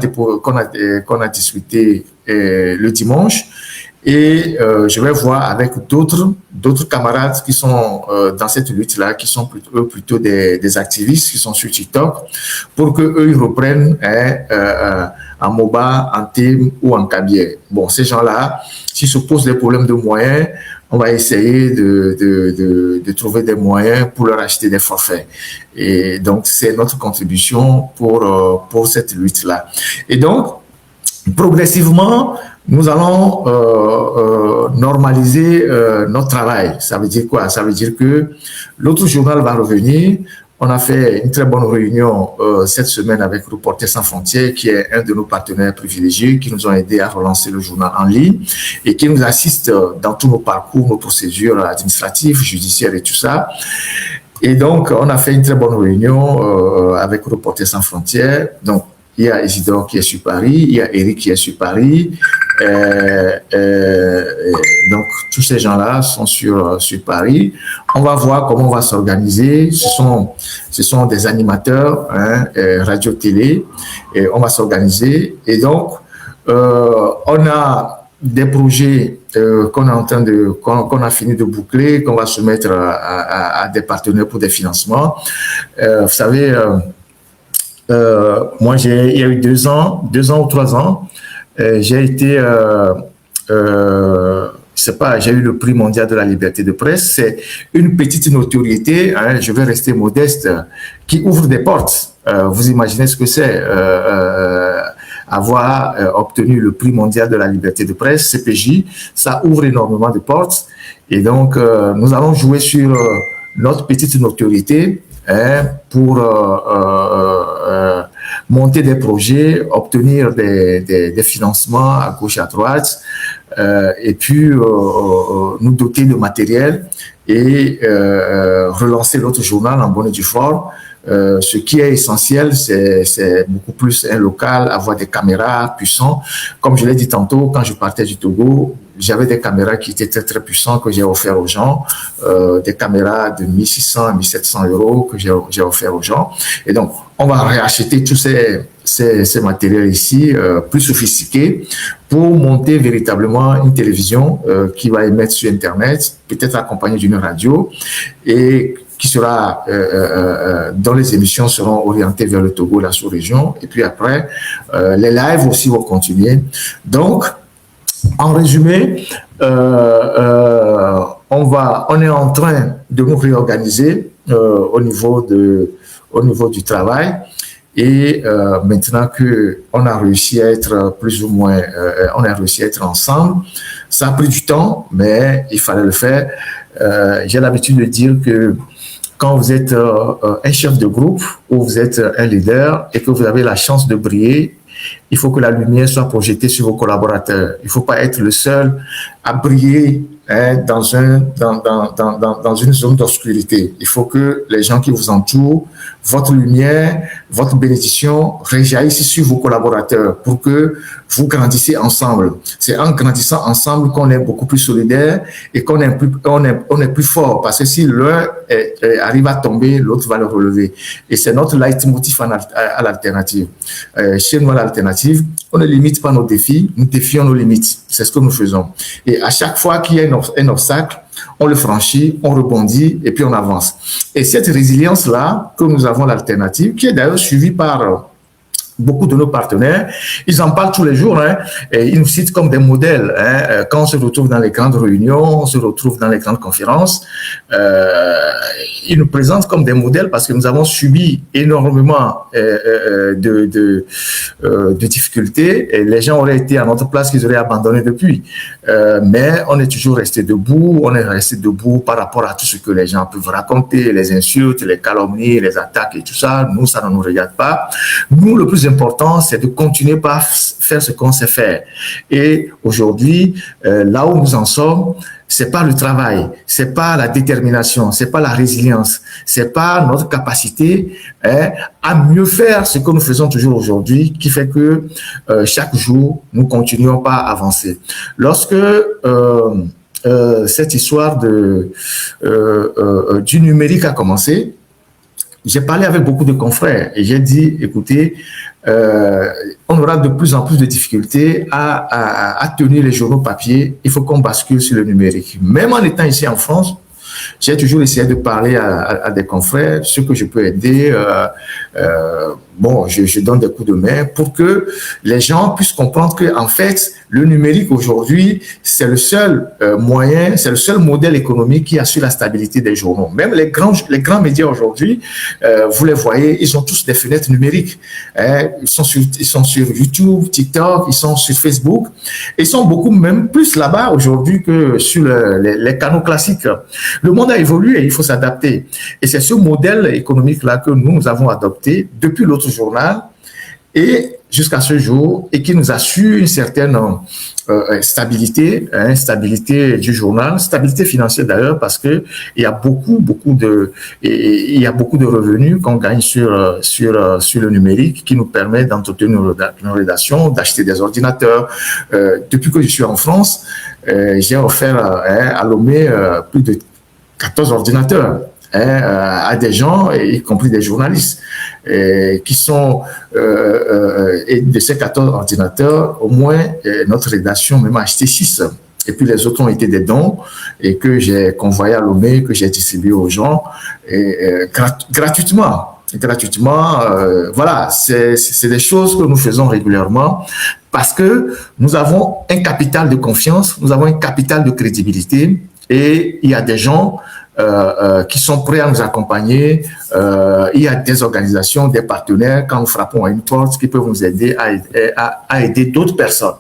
discuté le dimanche. Et je vais voir avec d'autres camarades qui sont dans cette lutte-là, qui sont plutôt des activistes, qui sont sur TikTok, pour qu'eux, ils reprennent en moba, en thème ou en kabien. Bon, ces gens-là, s'ils se posent des problèmes de moyens, on va essayer de trouver des moyens pour leur acheter des forfaits. Et donc, c'est notre contribution pour cette lutte-là. Et donc, progressivement, nous allons normaliser notre travail. Ça veut dire quoi? Ça veut dire que l'autre journal va revenir. On a fait une très bonne réunion cette semaine avec Reporters sans frontières, qui est un de nos partenaires privilégiés, qui nous ont aidés à relancer le journal en ligne et qui nous assiste dans tous nos parcours, nos procédures administratives, judiciaires et tout ça. Et donc, on a fait une très bonne réunion avec Reporters sans frontières. Donc, il y a Isidore qui est sur Paris, il y a Eric qui est sur Paris. Donc, tous ces gens-là sont sur Paris. On va voir comment on va s'organiser. Ce sont des animateurs, radio-télé, et on va s'organiser. Et donc, on a des projets qu'on a fini de boucler, qu'on va soumettre à des partenaires pour des financements. Vous savez, moi, il y a eu 2 ans ou 3 ans, j'ai été, j'ai eu le prix mondial de la liberté de presse. C'est une petite notoriété, je vais rester modeste, qui ouvre des portes. Vous imaginez ce que c'est avoir obtenu le prix mondial de la liberté de presse, CPJ, ça ouvre énormément de portes. Et donc, nous allons jouer sur notre petite notoriété pour monter des projets, obtenir des financements à gauche à droite, et puis nous doter de matériel et relancer notre journal en bonne et due forme Ce qui est essentiel, c'est beaucoup plus un local, avoir des caméras puissantes. Comme je l'ai dit tantôt, quand je partais du Togo, j'avais des caméras qui étaient très, très puissantes que j'ai offert aux gens, des caméras de 1600 à 1700 euros que j'ai offert aux gens. Et donc, on va réacheter tous ces matériels ici, plus sophistiqués, pour monter véritablement une télévision qui va émettre sur Internet, peut-être accompagnée d'une radio, et qui sera, dont les émissions seront orientées vers le Togo, la sous-région. Et puis après, les lives aussi vont continuer. Donc, en résumé, on est en train de nous réorganiser au niveau du travail. Et maintenant qu'on a réussi à être plus ou moins, on a réussi à être ensemble, ça a pris du temps, mais il fallait le faire. J'ai l'habitude de dire que quand vous êtes un chef de groupe ou vous êtes un leader et que vous avez la chance de briller, il faut que la lumière soit projetée sur vos collaborateurs. Il ne faut pas être le seul à briller dans une zone d'obscurité. Il faut que les gens qui vous entourent, votre lumière, votre bénédiction réjaillisse sur vos collaborateurs pour que vous grandissiez ensemble. C'est en grandissant ensemble qu'on est beaucoup plus solidaire et qu'on est plus fort, parce que si l'un arrive à tomber, l'autre va le relever. Et c'est notre leitmotiv à l'alternative. Chez nous, à l'alternative, on ne limite pas nos défis, nous défions nos limites. C'est ce que nous faisons. Et à chaque fois qu'il y a un obstacle, on le franchit, on rebondit et puis on avance. Et cette résilience-là que nous avons, l'alternative, qui est d'ailleurs suivie par beaucoup de nos partenaires, ils en parlent tous les jours, et ils nous citent comme des modèles. Quand on se retrouve dans les grandes réunions, on se retrouve dans les grandes conférences, ils nous présentent comme des modèles parce que nous avons subi énormément de difficultés, et les gens auraient été à notre place, qu'ils auraient abandonné depuis. Mais on est toujours resté debout, par rapport à tout ce que les gens peuvent raconter, les insultes, les calomnies, les attaques et tout ça. Nous, ça ne nous regarde pas. Nous, le plus important, c'est de continuer par faire ce qu'on sait faire. Et aujourd'hui, là où nous en sommes, c'est pas le travail, c'est pas la détermination, c'est pas la résilience, c'est pas notre capacité à mieux faire ce que nous faisons toujours aujourd'hui qui fait que chaque jour, nous continuons pas à avancer. Lorsque cette histoire du numérique a commencé, j'ai parlé avec beaucoup de confrères et j'ai dit, écoutez, on aura de plus en plus de difficultés à tenir les journaux papier. Il faut qu'on bascule sur le numérique. Même en étant ici en France, j'ai toujours essayé de parler à des confrères, ceux que je peux aider. Je donne des coups de main pour que les gens puissent comprendre que, en fait, le numérique aujourd'hui, c'est le seul moyen, c'est le seul modèle économique qui assure la stabilité des journaux. Même les grands médias aujourd'hui, vous les voyez, ils ont tous des fenêtres numériques. Ils sont sur YouTube, TikTok, ils sont sur Facebook. Ils sont beaucoup même plus là-bas aujourd'hui que sur les canaux classiques. Le monde a évolué et il faut s'adapter. Et c'est ce modèle économique-là que nous avons adopté depuis l'autre journal et jusqu'à ce jour, et qui nous assure une certaine stabilité, stabilité du journal, stabilité financière d'ailleurs, parce que il y a beaucoup de revenus qu'on gagne sur le numérique qui nous permet d'entretenir nos rédactions, d'acheter des ordinateurs. Depuis que je suis en France, j'ai offert à Lomé plus de 14 ordinateurs à des gens, y compris des journalistes, qui sont, et de ces 14 ordinateurs, au moins notre rédaction même a acheté 6. Et puis les autres ont été des dons et que j'ai convoyé à Lomé, que j'ai distribué aux gens gratuitement. Voilà, c'est des choses que nous faisons régulièrement parce que nous avons un capital de confiance, nous avons un capital de crédibilité, et il y a des gens qui sont prêts à nous accompagner. Il y a des organisations, des partenaires, quand nous frappons à une porte, qui peuvent nous aider à aider d'autres personnes.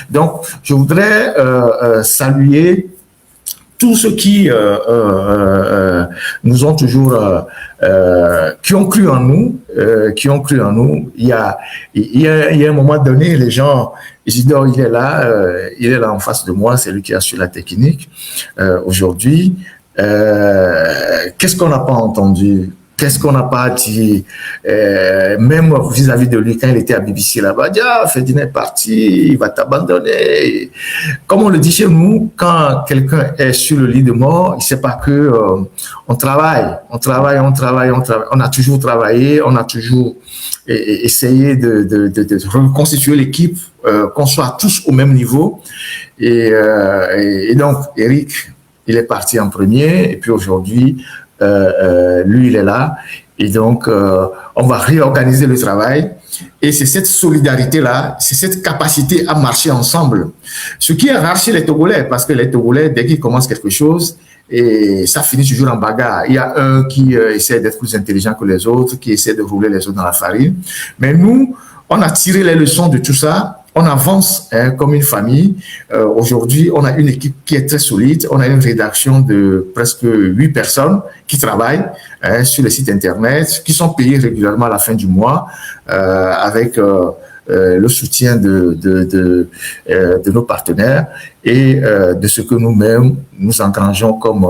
Donc, je voudrais saluer tous ceux qui nous ont toujours, qui ont cru en nous, Il y a un moment donné, les gens, Isidore, il est là en face de moi, c'est lui qui a su la technique. Aujourd'hui, qu'est-ce qu'on n'a pas entendu? Qu'est-ce qu'on n'a pas dit, même vis-à-vis de lui quand il était à BBC là-bas, Ferdinand est parti, il va t'abandonner. Comme on le dit chez nous, quand quelqu'un est sur le lit de mort, il ne sait pas que on travaille. On a toujours travaillé, on a toujours essayé de reconstituer l'équipe, qu'on soit tous au même niveau. Et donc, Eric, il est parti en premier, et puis aujourd'hui, lui, il est là. Et donc, on va réorganiser le travail. Et c'est cette solidarité-là, c'est cette capacité à marcher ensemble. Ce qui est rare chez les Togolais, parce que les Togolais, dès qu'ils commencent quelque chose, et ça finit toujours en bagarre. Il y a un qui essaie d'être plus intelligent que les autres, qui essaie de rouler les autres dans la farine. Mais nous, on a tiré les leçons de tout ça. On avance comme une famille. Aujourd'hui, on a une équipe qui est très solide. On a une rédaction de presque 8 personnes qui travaillent sur le site Internet, qui sont payées régulièrement à la fin du mois avec le soutien de nos partenaires et de ce que nous-mêmes, nous engrangeons comme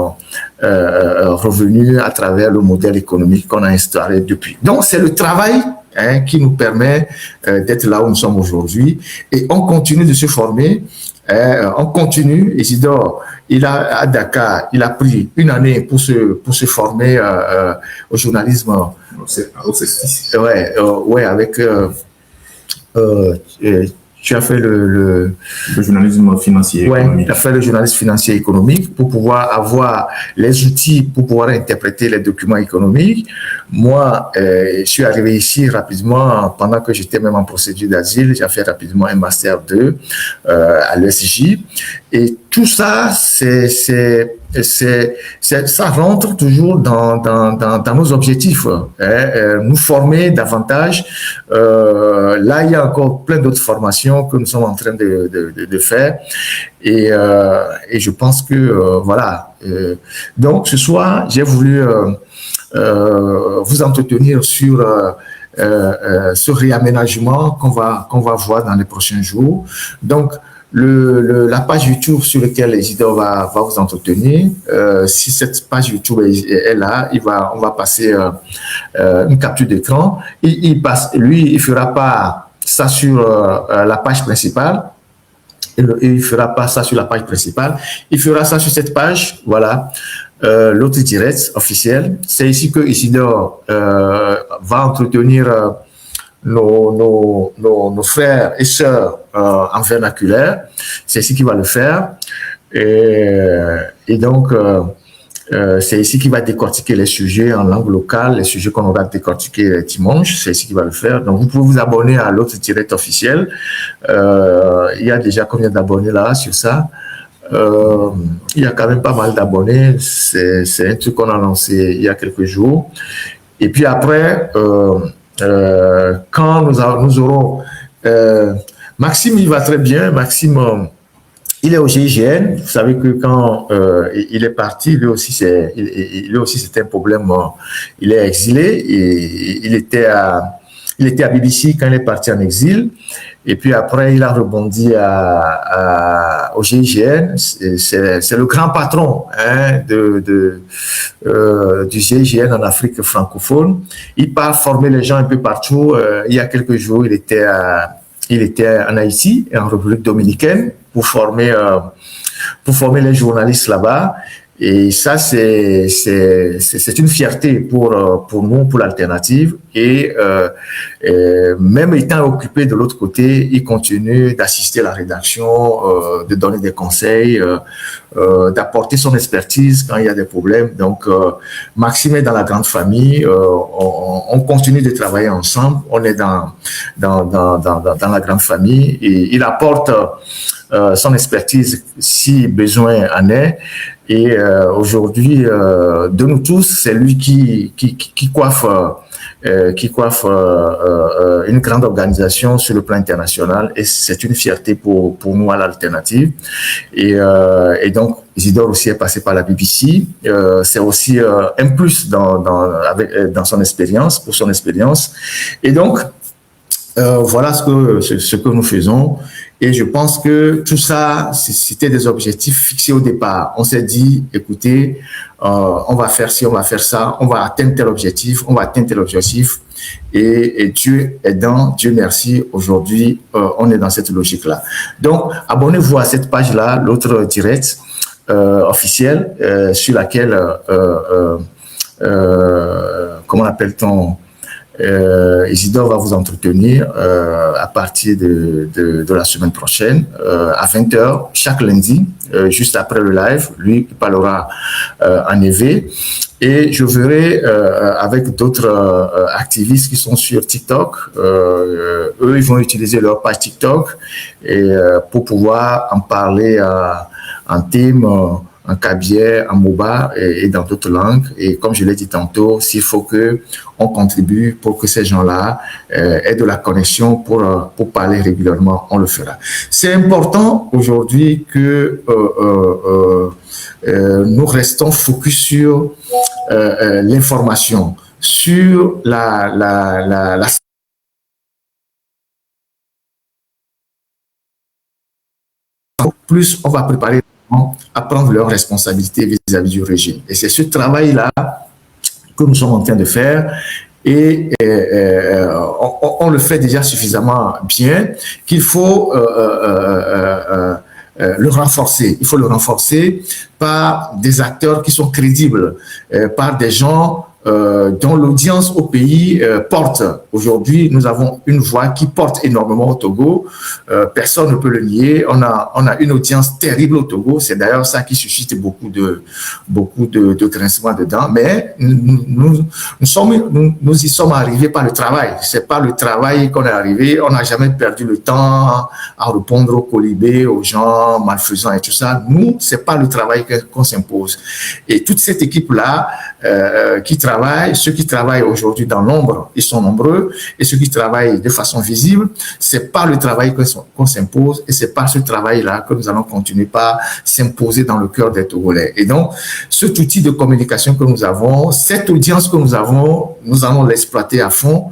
revenus à travers le modèle économique qu'on a instauré depuis. Donc, c'est le travail qui nous permet d'être là où nous sommes aujourd'hui. Et on continue de se former. On continue. Isidore, à Dakar, il a pris une année pour se former au journalisme. Ouais, avec... tu as fait le journalisme financier économique. Oui, tu as fait le journalisme financier économique pour pouvoir avoir les outils pour pouvoir interpréter les documents économiques. Moi, je suis arrivé ici rapidement, pendant que j'étais même en procédure d'asile, j'ai fait rapidement un Master 2 à l'ESJ. Et tout ça, ça rentre toujours dans nos objectifs. Nous former davantage. Là, il y a encore plein d'autres formations que nous sommes en train de faire. Et je pense que, voilà. Donc, ce soir, j'ai voulu vous entretenir sur ce réaménagement qu'on va voir dans les prochains jours. Donc, la page YouTube sur laquelle Isidore va vous entretenir, si cette page YouTube est là, on va passer une capture d'écran. Il fera pas ça sur la page principale. Il fera pas ça sur la page principale. Il fera ça sur cette page, voilà. L'autre direct officiel. C'est ici que Isidore va entretenir nos frères et sœurs en vernaculaire. C'est ici qu'il va le faire. Et donc, c'est ici qu'il va décortiquer les sujets en langue locale, les sujets qu'on aura décortiqués dimanche. C'est ici qu'il va le faire. Donc, vous pouvez vous abonner à l'autre direct officiel. Il y a déjà combien d'abonnés là sur ça? Il y a quand même pas mal d'abonnés. C'est un truc qu'on a lancé il y a quelques jours. Et puis après, quand nous aurons... Maxime, il va très bien. Maxime, il est au GIGN. Vous savez que quand il est parti, lui aussi, c'était un problème. Il est exilé. Et il était à BBC quand il est parti en exil. Et puis après, il a rebondi au GIGN. C'est le grand patron du GIGN en Afrique francophone. Il part former les gens un peu partout. Il y a quelques jours, il était en Haïti et en République dominicaine pour former les journalistes là-bas. Et ça, c'est une fierté pour nous, pour l'alternative. Et même étant occupé de l'autre côté, il continue d'assister à la rédaction, de donner des conseils, d'apporter son expertise quand il y a des problèmes. Donc, Maxime est dans la grande famille. On continue de travailler ensemble. On est dans la grande famille. Et il apporte son expertise si besoin en est. Et aujourd'hui, de nous tous, c'est lui qui coiffe une grande organisation sur le plan international, et c'est une fierté pour nous à l'alternative. Et donc, Isidore aussi est passé par la BBC. C'est aussi un plus dans son expérience, pour son expérience. Et donc, voilà ce que nous faisons. Et je pense que tout ça, c'était des objectifs fixés au départ. On s'est dit, écoutez, on va faire ci, on va faire ça, on va atteindre tel objectif, on va atteindre tel objectif. Et Dieu aidant, Dieu merci, aujourd'hui, on est dans cette logique-là. Donc, abonnez-vous à cette page-là, l'autre direct officiel, sur laquelle, comment appelle-t-on, Isidore va vous entretenir à partir de la semaine prochaine à 20h chaque lundi, juste après le live. Lui, il parlera en EV. Et je verrai avec d'autres activistes qui sont sur TikTok. Eux, ils vont utiliser leur page TikTok et, pour pouvoir en parler en thème, en Kabylie, en Moba et dans d'autres langues. Et comme je l'ai dit tantôt, s'il faut qu'on contribue pour que ces gens-là aient de la connexion pour parler régulièrement, on le fera. C'est important aujourd'hui que nous restons focus sur l'information, sur la plus on va préparer à prendre leurs responsabilités vis-à-vis du régime. Et c'est ce travail-là que nous sommes en train de faire et on le fait déjà suffisamment bien qu'il faut le renforcer. Il faut le renforcer par des acteurs qui sont crédibles, par des gens dont l'audience au pays porte. Aujourd'hui, nous avons une voix qui porte énormément au Togo. Personne ne peut le nier. On a une audience terrible au Togo. C'est d'ailleurs ça qui suscite beaucoup de grincements dedans. Mais nous y sommes arrivés par le travail. C'est par le travail qu'on est arrivé. On n'a jamais perdu le temps à répondre aux colibés, aux gens malfaisants et tout ça. Nous, c'est pas le travail qu'on s'impose. Et toute cette équipe-là qui travaillent, ceux qui travaillent aujourd'hui dans l'ombre, ils sont nombreux, et ceux qui travaillent de façon visible, c'est par le travail qu'on s'impose, et c'est par ce travail-là que nous allons continuer par s'imposer dans le cœur des Togolais. Et donc, cet outil de communication que nous avons, cette audience que nous allons l'exploiter à fond,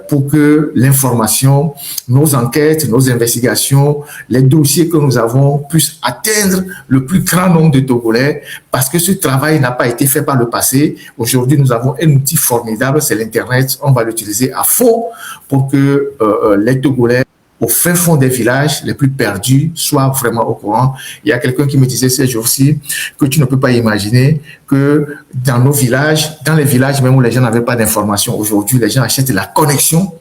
pour que l'information, nos enquêtes, nos investigations, les dossiers que nous avons puissent atteindre le plus grand nombre de Togolais, parce que ce travail n'a pas été fait par le passé. Aujourd'hui, nous avons un outil formidable, c'est l'Internet. On va l'utiliser à fond pour que les Togolais, au fin fond des villages les plus perdus, soient vraiment au courant. Il y a quelqu'un qui me disait ces jours-ci que tu ne peux pas imaginer que dans nos villages, dans les villages même où les gens n'avaient pas d'informations, aujourd'hui, les gens achètent la connexion.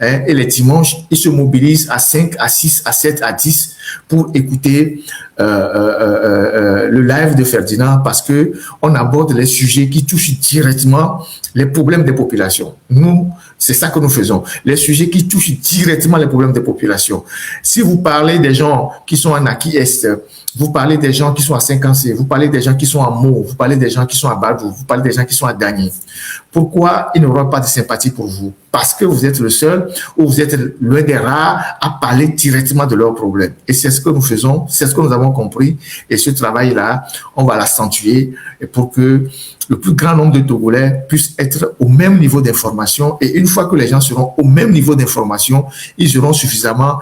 Et les dimanches, ils se mobilisent à 5, à 6, à 7, à 10 pour écouter le live de Ferdinand parce que on aborde les sujets qui touchent directement les problèmes des populations. Nous, c'est ça que nous faisons. Les sujets qui touchent directement les problèmes des populations. Si vous parlez des gens qui sont en Aki Est, vous parlez des gens qui sont à 5C, vous parlez des gens qui sont à Mo, vous parlez des gens qui sont à Badou, vous parlez des gens qui sont à Dagny. Pourquoi ils n'auront pas de sympathie pour vous? Parce que vous êtes le seul ou vous êtes l'un des rares à parler directement de leurs problèmes. Et c'est ce que nous faisons, c'est ce que nous avons compris. Et ce travail-là, on va l'accentuer pour que le plus grand nombre de Togolais puissent être au même niveau d'information. Et une fois que les gens seront au même niveau d'information, ils auront suffisamment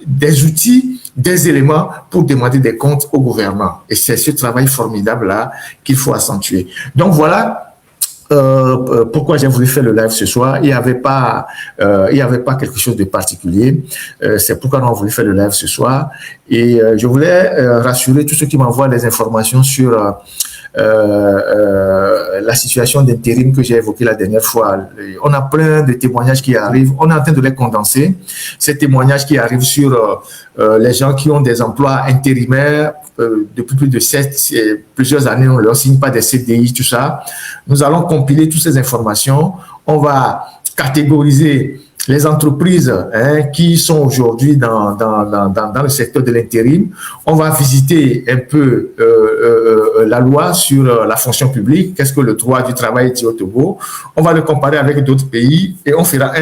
des outils, des éléments pour demander des comptes au gouvernement. Et c'est ce travail formidable-là qu'il faut accentuer. Donc voilà pourquoi j'ai voulu faire le live ce soir. Il n'y avait pas quelque chose de particulier. C'est pourquoi nous avons voulu faire le live ce soir. Et je voulais rassurer tous ceux qui m'envoient des informations sur la situation d'intérim que j'ai évoquée la dernière fois. On a plein de témoignages qui arrivent. On est en train de les condenser. Ces témoignages qui arrivent sur les gens qui ont des emplois intérimaires depuis plus de plusieurs années, on ne leur signe pas des CDI, tout ça. Nous allons compiler toutes ces informations. On va catégoriser les entreprises qui sont aujourd'hui dans le secteur de l'intérim. On va visiter un peu la loi sur la fonction publique. Qu'est-ce que le droit du travail dit au Togo? On va le comparer avec d'autres pays et on fera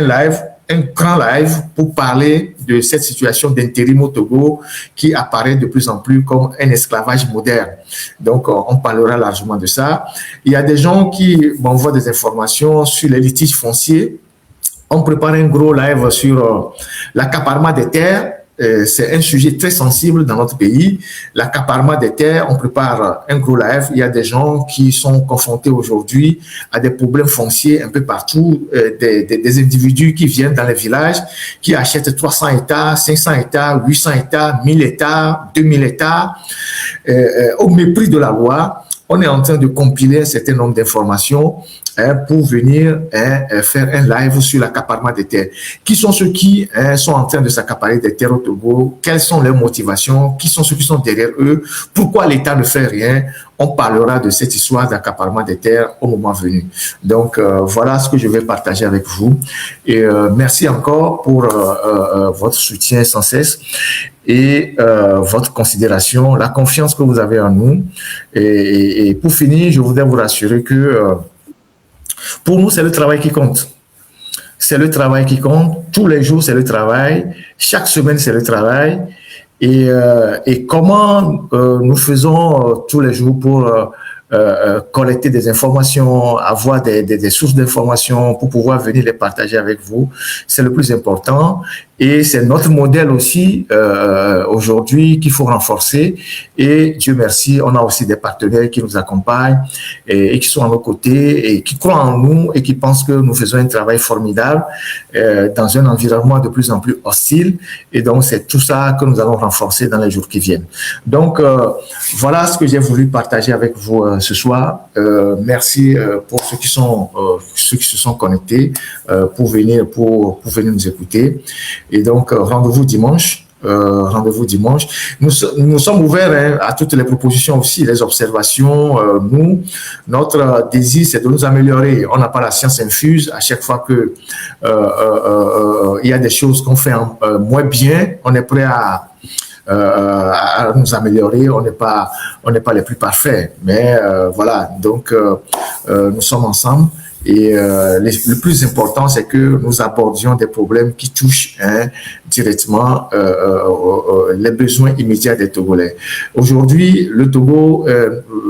un grand live pour parler de cette situation d'intérim au Togo qui apparaît de plus en plus comme un esclavage moderne. Donc, on parlera largement de ça. Il y a des gens qui m'envoient des informations sur les litiges fonciers. On prépare un gros live sur l'accaparement des terres c'est un sujet très sensible dans notre pays. L'accaparement des terres, on prépare un gros live. Il y a des gens qui sont confrontés aujourd'hui à des problèmes fonciers un peu partout, des individus qui viennent dans les villages, qui achètent 300 hectares, 500 hectares, 800 hectares, 1000 hectares, 2000 hectares, au mépris de la loi. On est en train de compiler un certain nombre d'informations pour venir faire un live sur l'accaparement des terres. Qui sont ceux qui sont en train de s'accaparer des terres au Togo? Quelles sont leurs motivations? Qui sont ceux qui sont derrière eux? Pourquoi l'État ne fait rien? On parlera de cette histoire d'accaparement des terres au moment venu. Donc, voilà ce que je vais partager avec vous. Et merci encore pour votre soutien sans cesse et votre considération, la confiance que vous avez en nous. Et pour finir, je voudrais vous rassurer que pour nous, c'est le travail qui compte. C'est le travail qui compte. Tous les jours, c'est le travail. Chaque semaine, c'est le travail. Et comment nous faisons tous les jours pour collecter des informations, avoir des sources d'informations pour pouvoir venir les partager avec vous, c'est le plus important. Et c'est notre modèle aussi aujourd'hui qu'il faut renforcer. Et Dieu merci, on a aussi des partenaires qui nous accompagnent et qui sont à nos côtés et qui croient en nous et qui pensent que nous faisons un travail formidable dans un environnement de plus en plus hostile. Et donc, c'est tout ça que nous allons renforcer dans les jours qui viennent. Donc, voilà ce que j'ai voulu partager avec vous ce soir. Merci pour ceux qui se sont connectés pour venir nous écouter. Et donc, rendez-vous dimanche. Nous sommes ouverts à toutes les propositions aussi, les observations. Notre désir, c'est de nous améliorer. On n'a pas la science infuse. À chaque fois que il y a des choses qu'on fait moins bien, on est prêt à nous améliorer. On n'est pas les plus parfaits, mais voilà. Donc, nous sommes ensemble. Et le plus important, c'est que nous abordions des problèmes qui touchent directement les besoins immédiats des Togolais. Aujourd'hui, le Togo,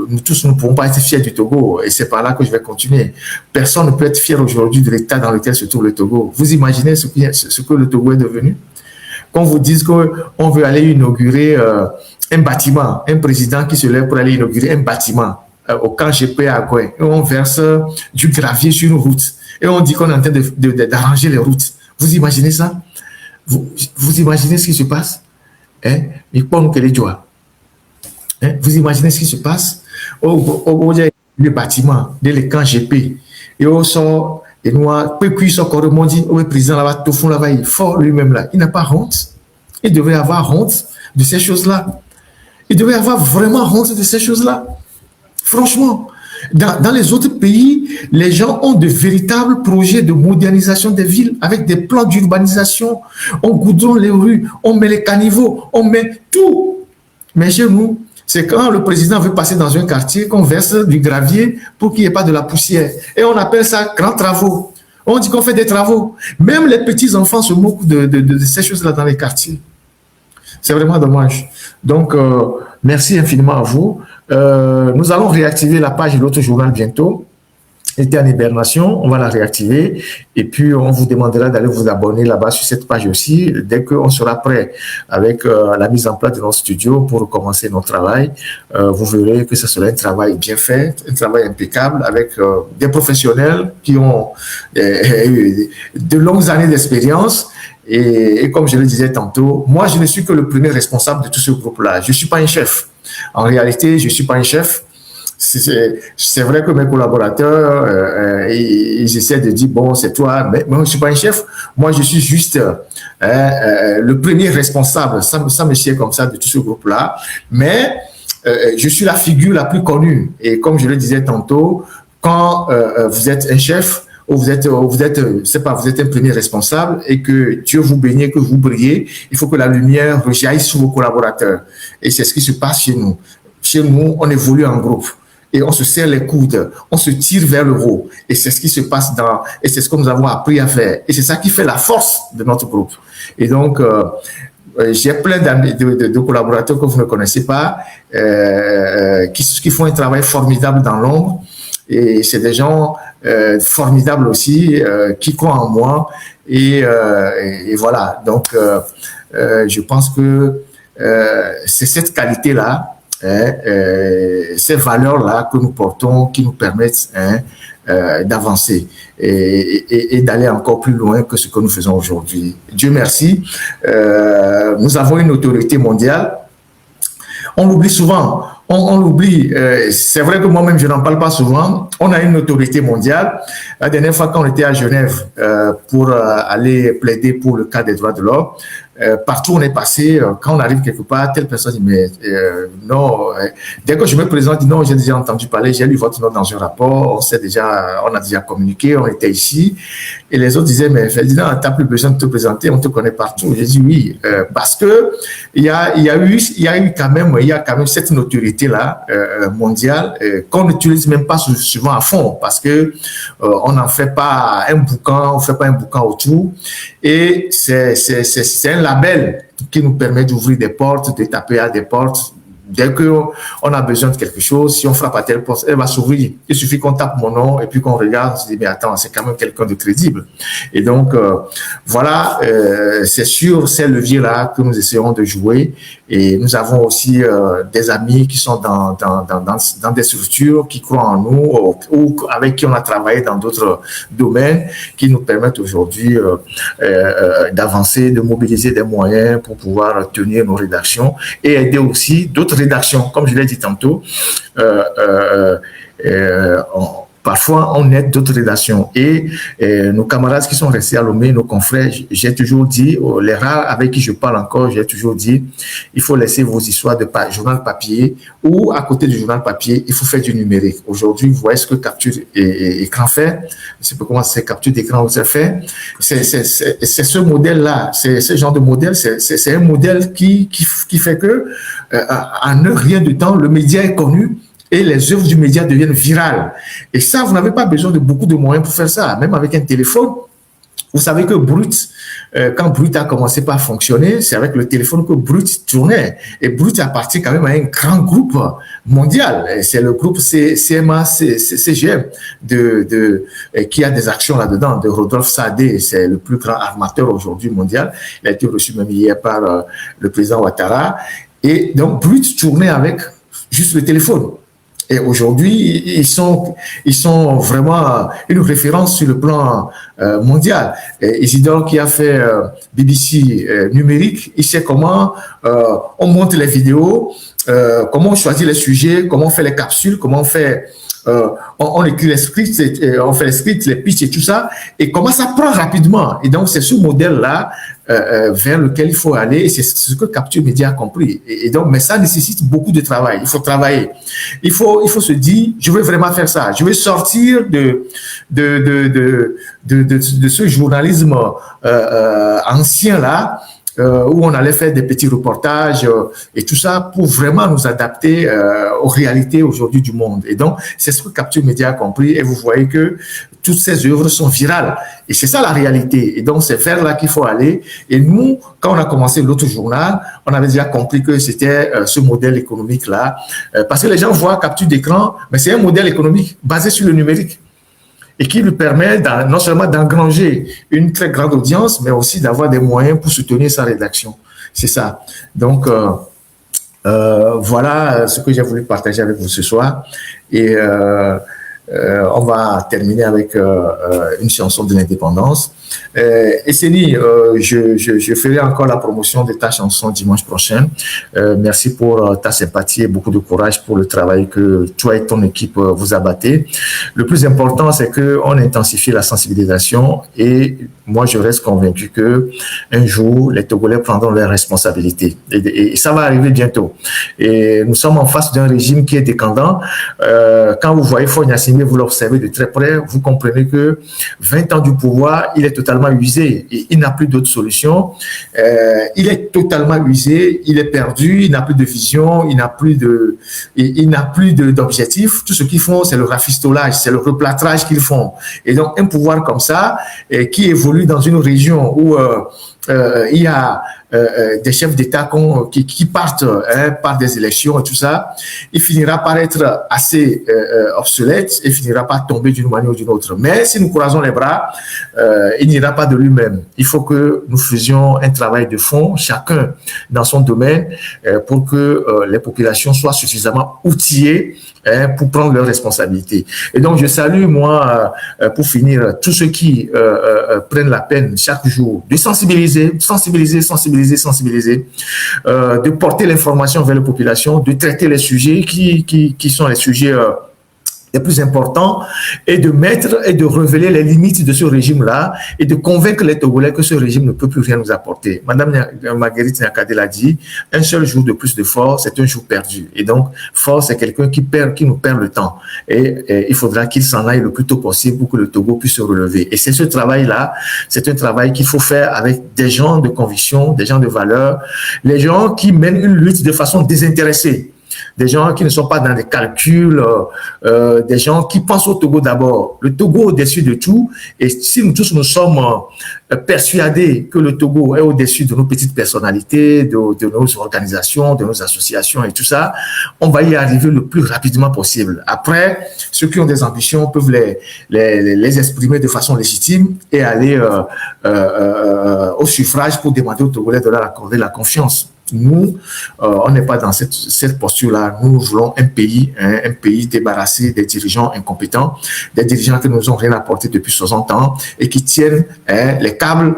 nous tous ne pouvons pas être fiers du Togo, et c'est par là que je vais continuer. Personne ne peut être fier aujourd'hui de l'état dans lequel se trouve le Togo. Vous imaginez ce que le Togo est devenu? Qu'on vous dise qu'on veut aller inaugurer un bâtiment, un président qui se lève pour aller inaugurer un bâtiment au camp GP à Gouin, et on verse du gravier sur une route, et on dit qu'on est en train d'arranger les routes. Vous imaginez ça? Vous imaginez ce qui se passe? Vous imaginez ce qui se passe? Le bâtiment, le camp GP, et on sort, et nous, puis sort corps dit, le président là-bas, tout fond là-bas, il fort lui-même là. Il n'a pas honte. Il devrait avoir honte de ces choses-là. Il devrait avoir vraiment honte de ces choses-là. Franchement, dans les autres pays, les gens ont de véritables projets de modernisation des villes avec des plans d'urbanisation. On goudronne les rues, on met les caniveaux, on met tout. Mais chez nous, c'est quand le président veut passer dans un quartier qu'on verse du gravier pour qu'il n'y ait pas de la poussière. Et on appelle ça grands travaux. On dit qu'on fait des travaux. Même les petits-enfants se moquent de ces choses-là dans les quartiers. C'est vraiment dommage. Donc, merci infiniment à vous. Nous allons réactiver la page de l'autre journal bientôt. Était en hibernation, on va la réactiver et puis on vous demandera d'aller vous abonner là-bas sur cette page aussi dès qu'on sera prêt avec la mise en place de notre studio pour commencer notre travail. Vous verrez que ce sera un travail bien fait, un travail impeccable avec des professionnels qui ont de longues années d'expérience. Et comme je le disais tantôt, moi je ne suis que le premier responsable de tout ce groupe-là. Je ne suis pas un chef. En réalité, je ne suis pas un chef. C'est vrai que mes collaborateurs, ils essaient de dire, bon, c'est toi, mais moi, je ne suis pas un chef. Moi, je suis juste le premier responsable, ça me chie comme ça, de tout ce groupe-là. Mais je suis la figure la plus connue. Et comme je le disais tantôt, quand vous êtes un chef, ou vous êtes un premier responsable et que Dieu vous bénisse, que vous brillez, il faut que la lumière rejaillisse sur vos collaborateurs. Et c'est ce qui se passe chez nous. Chez nous, on évolue en groupe. Et on se serre les coudes, on se tire vers le haut. Et c'est ce qui se passe et c'est ce que nous avons appris à faire. Et c'est ça qui fait la force de notre groupe. Et donc, j'ai plein de collaborateurs que vous ne connaissez pas, qui font un travail formidable dans l'ombre. Et c'est des gens formidable aussi, qui croit en moi. Et voilà. Donc, je pense que c'est cette qualité-là, ces valeurs-là que nous portons qui nous permettent d'avancer et d'aller encore plus loin que ce que nous faisons aujourd'hui. Dieu merci, nous avons une autorité mondiale. On l'oublie souvent. On l'oublie. C'est vrai que moi-même, je n'en parle pas souvent. On a une autorité mondiale. La dernière fois, quand on était à Genève pour aller plaider pour le cas des droits de l'homme, partout où on est passé, quand on arrive quelque part, telle personne dit, mais non, dès que je me présente, dit non, j'ai déjà entendu parler, j'ai lu votre nom dans un rapport, on a déjà communiqué, on était ici. Et les autres disaient, mais Ferdinand, tu n'as plus besoin de te présenter, on te connaît partout. J'ai dit oui, parce que il y a quand même cette notoriété-là, mondiale, qu'on n'utilise même pas souvent à fond, parce que on n'en fait pas un boucan, on fait pas un boucan autour. Et c'est un label qui nous permet d'ouvrir des portes, de taper à des portes. Dès qu'on a besoin de quelque chose, si on frappe à telle porte, elle va s'ouvrir. Il suffit qu'on tape mon nom et puis qu'on regarde, on se dit, mais attends, c'est quand même quelqu'un de crédible. Et donc, voilà, c'est sur ces leviers-là que nous essayons de jouer. Et nous avons aussi des amis qui sont dans des structures qui croient en nous ou avec qui on a travaillé dans d'autres domaines qui nous permettent aujourd'hui d'avancer, de mobiliser des moyens pour pouvoir tenir nos rédactions et aider aussi d'autres rédactions. Comme je l'ai dit tantôt, parfois, on aide d'autres rédactions et nos camarades qui sont restés à Lomé, nos confrères, j'ai toujours dit, les rares avec qui je parle encore, j'ai toujours dit, il faut laisser vos histoires de journal papier ou à côté du journal papier, il faut faire du numérique. Aujourd'hui, vous voyez ce que capture écran fait, je sais pas comment c'est capture d'écran c'est fait. C'est ce modèle-là, c'est ce genre de modèle, c'est un modèle qui fait que en rien de temps, le média est connu. Et les œuvres du média deviennent virales. Et ça, vous n'avez pas besoin de beaucoup de moyens pour faire ça. Même avec un téléphone, vous savez que Brut, quand Brut a commencé par fonctionner, c'est avec le téléphone que Brut tournait. Et Brut appartient quand même à un grand groupe mondial. C'est le groupe CMA, CGM, qui a des actions là-dedans, de Rodolphe Sadé. C'est le plus grand armateur aujourd'hui mondial. Il a été reçu même hier par le président Ouattara. Et donc, Brut tournait avec juste le téléphone. Et aujourd'hui, ils sont vraiment une référence sur le plan mondial. Et Isidore qui a fait BBC numérique, il sait comment on monte les vidéos, comment on choisit les sujets, comment on fait les capsules, comment on fait on écrit les scripts, on fait les scripts, les pitchs et tout ça, et comment ça prend rapidement. Et donc, c'est ce modèle-là vers lequel il faut aller, et c'est ce que Capture Média a compris. Et donc, mais ça nécessite beaucoup de travail. Il faut travailler. Il faut se dire, je veux vraiment faire ça. Je veux sortir de ce journalisme ancien-là, où on allait faire des petits reportages et tout ça pour vraiment nous adapter aux réalités aujourd'hui du monde. Et donc, c'est ce que Capture Média a compris et vous voyez que toutes ces œuvres sont virales. Et c'est ça la réalité. Et donc, c'est vers là qu'il faut aller. Et nous, quand on a commencé l'autre journal, on avait déjà compris que c'était ce modèle économique-là. Parce que les gens voient capture d'écran, mais c'est un modèle économique basé sur le numérique. Et qui lui permet non seulement d'engranger une très grande audience, mais aussi d'avoir des moyens pour soutenir sa rédaction. C'est ça. Donc, voilà ce que j'ai voulu partager avec vous ce soir. Et on va terminer avec une chanson de l'indépendance. Esseni, je ferai encore la promotion de ta chanson dimanche prochain. Merci pour ta sympathie et beaucoup de courage pour le travail que toi et ton équipe vous abattez. Le plus important, c'est qu'on intensifie la sensibilisation et moi, je reste convaincu que un jour, les Togolais prendront leurs responsabilités. Et ça va arriver bientôt. Et nous sommes en face d'un régime qui est décadent. Quand vous voyez Faure Gnassingbé, vous l'observez de très près, vous comprenez que 20 ans du pouvoir, il est totalement usé et il n'a plus d'autre solution. Il est totalement usé, il est perdu, il n'a plus de vision, il n'a plus d'objectif. Tout ce qu'ils font, c'est le rafistolage, c'est le replâtrage qu'ils font. Et donc, un pouvoir comme ça, qui évolue dans une région où il y a des chefs d'État qui partent par des élections et tout ça, il finira par être assez obsolète et finira par tomber d'une manière ou d'une autre. Mais si nous croisons les bras, il n'ira pas de lui-même. Il faut que nous faisions un travail de fond, chacun dans son domaine, pour que les populations soient suffisamment outillées pour prendre leurs responsabilités. Et donc, je salue, moi, pour finir, tous ceux qui prennent la peine chaque jour de sensibiliser, de porter l'information vers les populations, de traiter les sujets qui sont les sujets les plus importants et de mettre et de révéler les limites de ce régime-là et de convaincre les Togolais que ce régime ne peut plus rien nous apporter. Madame Marguerite Nyakade l'a dit, un seul jour de plus de force, c'est un jour perdu. Et donc, force, c'est quelqu'un qui nous perd le temps. Et il faudra qu'il s'en aille le plus tôt possible pour que le Togo puisse se relever. Et c'est ce travail-là, c'est un travail qu'il faut faire avec des gens de conviction, des gens de valeur, les gens qui mènent une lutte de façon désintéressée. Des gens qui ne sont pas dans des calculs, des gens qui pensent au Togo d'abord. Le Togo au-dessus de tout. Et si nous tous nous sommes persuadés que le Togo est au-dessus de nos petites personnalités, de nos organisations, de nos associations et tout ça, on va y arriver le plus rapidement possible. Après, ceux qui ont des ambitions peuvent les exprimer de façon légitime et aller au suffrage pour demander aux Togolais de leur accorder la confiance. Nous, on n'est pas dans cette posture-là. Nous voulons un pays débarrassé des dirigeants incompétents, des dirigeants qui ne nous ont rien apporté depuis 60 ans et qui tiennent les câbles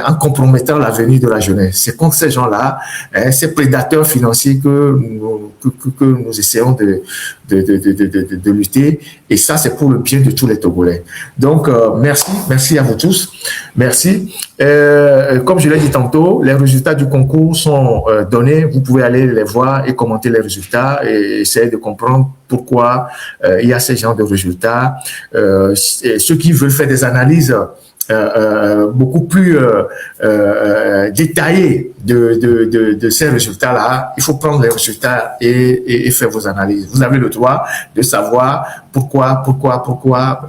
en compromettant l'avenir de la jeunesse. C'est contre ces gens-là, ces prédateurs financiers que nous essayons de lutter. Et ça, c'est pour le bien de tous les Togolais. Donc, merci à vous tous. Merci. Comme je l'ai dit tantôt, les résultats du concours sont donnés. Vous pouvez aller les voir et commenter les résultats et essayer de comprendre pourquoi il y a ces genres de résultats. Ceux qui veulent faire des analyses beaucoup plus détaillées de ces résultats-là, il faut prendre les résultats et faire vos analyses. Vous avez le droit de savoir pourquoi,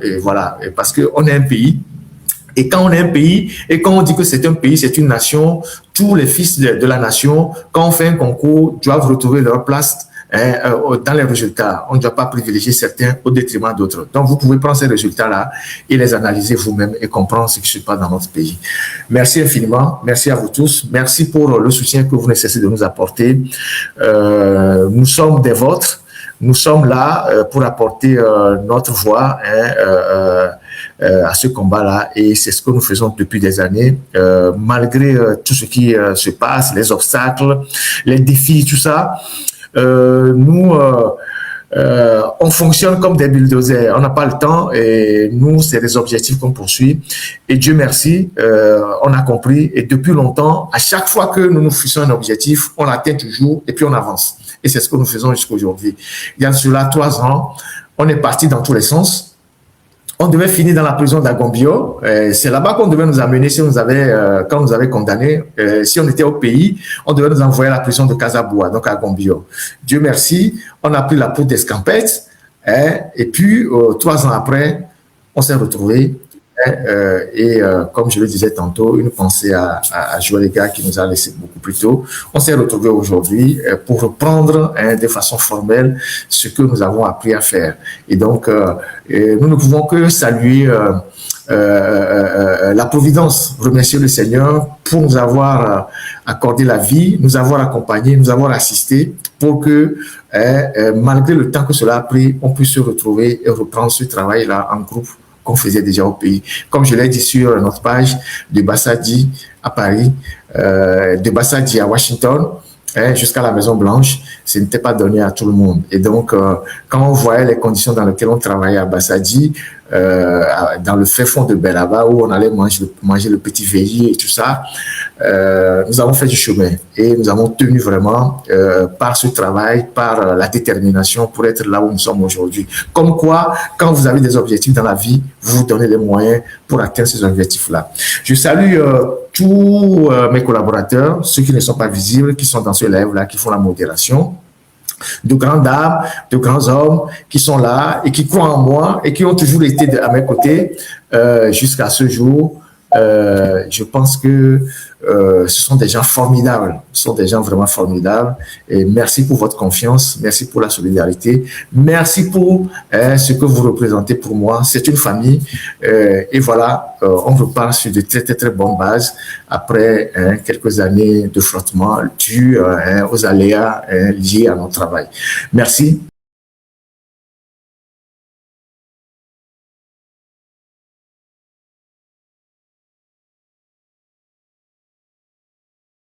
et voilà. Parce qu'on est un pays. Et quand on est un pays, et quand on dit que c'est un pays, c'est une nation, tous les fils de la nation, quand on fait un concours, doivent retrouver leur place dans les résultats. On ne doit pas privilégier certains au détriment d'autres. Donc, vous pouvez prendre ces résultats-là et les analyser vous-même et comprendre ce qui se passe dans notre pays. Merci infiniment. Merci à vous tous. Merci pour le soutien que vous ne cessez de nous apporter. Nous sommes des vôtres. Nous sommes là pour apporter notre voix à ce combat-là et c'est ce que nous faisons depuis des années. Malgré tout ce qui se passe, les obstacles, les défis, tout ça, nous, on fonctionne comme des bulldozers. On n'a pas le temps et nous, c'est des objectifs qu'on poursuit. Et Dieu merci, on a compris. Et depuis longtemps, à chaque fois que nous nous fixons un objectif, on l'atteint toujours et puis on avance. Et c'est ce que nous faisons jusqu'à aujourd'hui. Il y a cela 3 ans, on est parti dans tous les sens. On devait finir dans la prison d'Agombio. C'est là-bas qu'on devait nous amener si on nous avait, quand on nous avait condamnés. Si on était au pays, on devait nous envoyer à la prison de Casaboua, donc à Agombio. Dieu merci, on a pris la peau d'escampette. Et puis, 3 ans après, on s'est retrouvés. Comme je le disais tantôt, une pensée à Joël Ega qui nous a laissé beaucoup plus tôt. On s'est retrouvés aujourd'hui pour reprendre de façon formelle ce que nous avons appris à faire. Et donc, nous ne pouvons que saluer la providence, remercier le Seigneur pour nous avoir accordé la vie, nous avoir accompagnés, nous avoir assistés pour que, malgré le temps que cela a pris, on puisse se retrouver et reprendre ce travail-là en groupe qu'on faisait déjà au pays. Comme je l'ai dit sur notre page, de Bassadi à Paris, de Bassadi à Washington, jusqu'à la Maison Blanche, ce n'était pas donné à tout le monde. Et donc, quand on voyait les conditions dans lesquelles on travaillait à Bassadi, dans le fin fond de Belaba, où on allait manger le petit veillé et tout ça, nous avons fait du chemin et nous avons tenu vraiment par ce travail, par la détermination pour être là où nous sommes aujourd'hui. Comme quoi, quand vous avez des objectifs dans la vie, vous vous donnez les moyens pour atteindre ces objectifs-là. Je salue tous mes collaborateurs, ceux qui ne sont pas visibles, qui sont dans ce live-là, qui font la modération. De grandes dames, de grands hommes qui sont là et qui croient en moi et qui ont toujours été à mes côtés jusqu'à ce jour. Je pense que ce sont des gens formidables, ce sont des gens vraiment formidables. Et merci pour votre confiance, merci pour la solidarité, merci pour ce que vous représentez pour moi. C'est une famille et voilà, on repart sur de très très très bonnes bases après quelques années de frottement dû aux aléas liés à notre travail. Merci.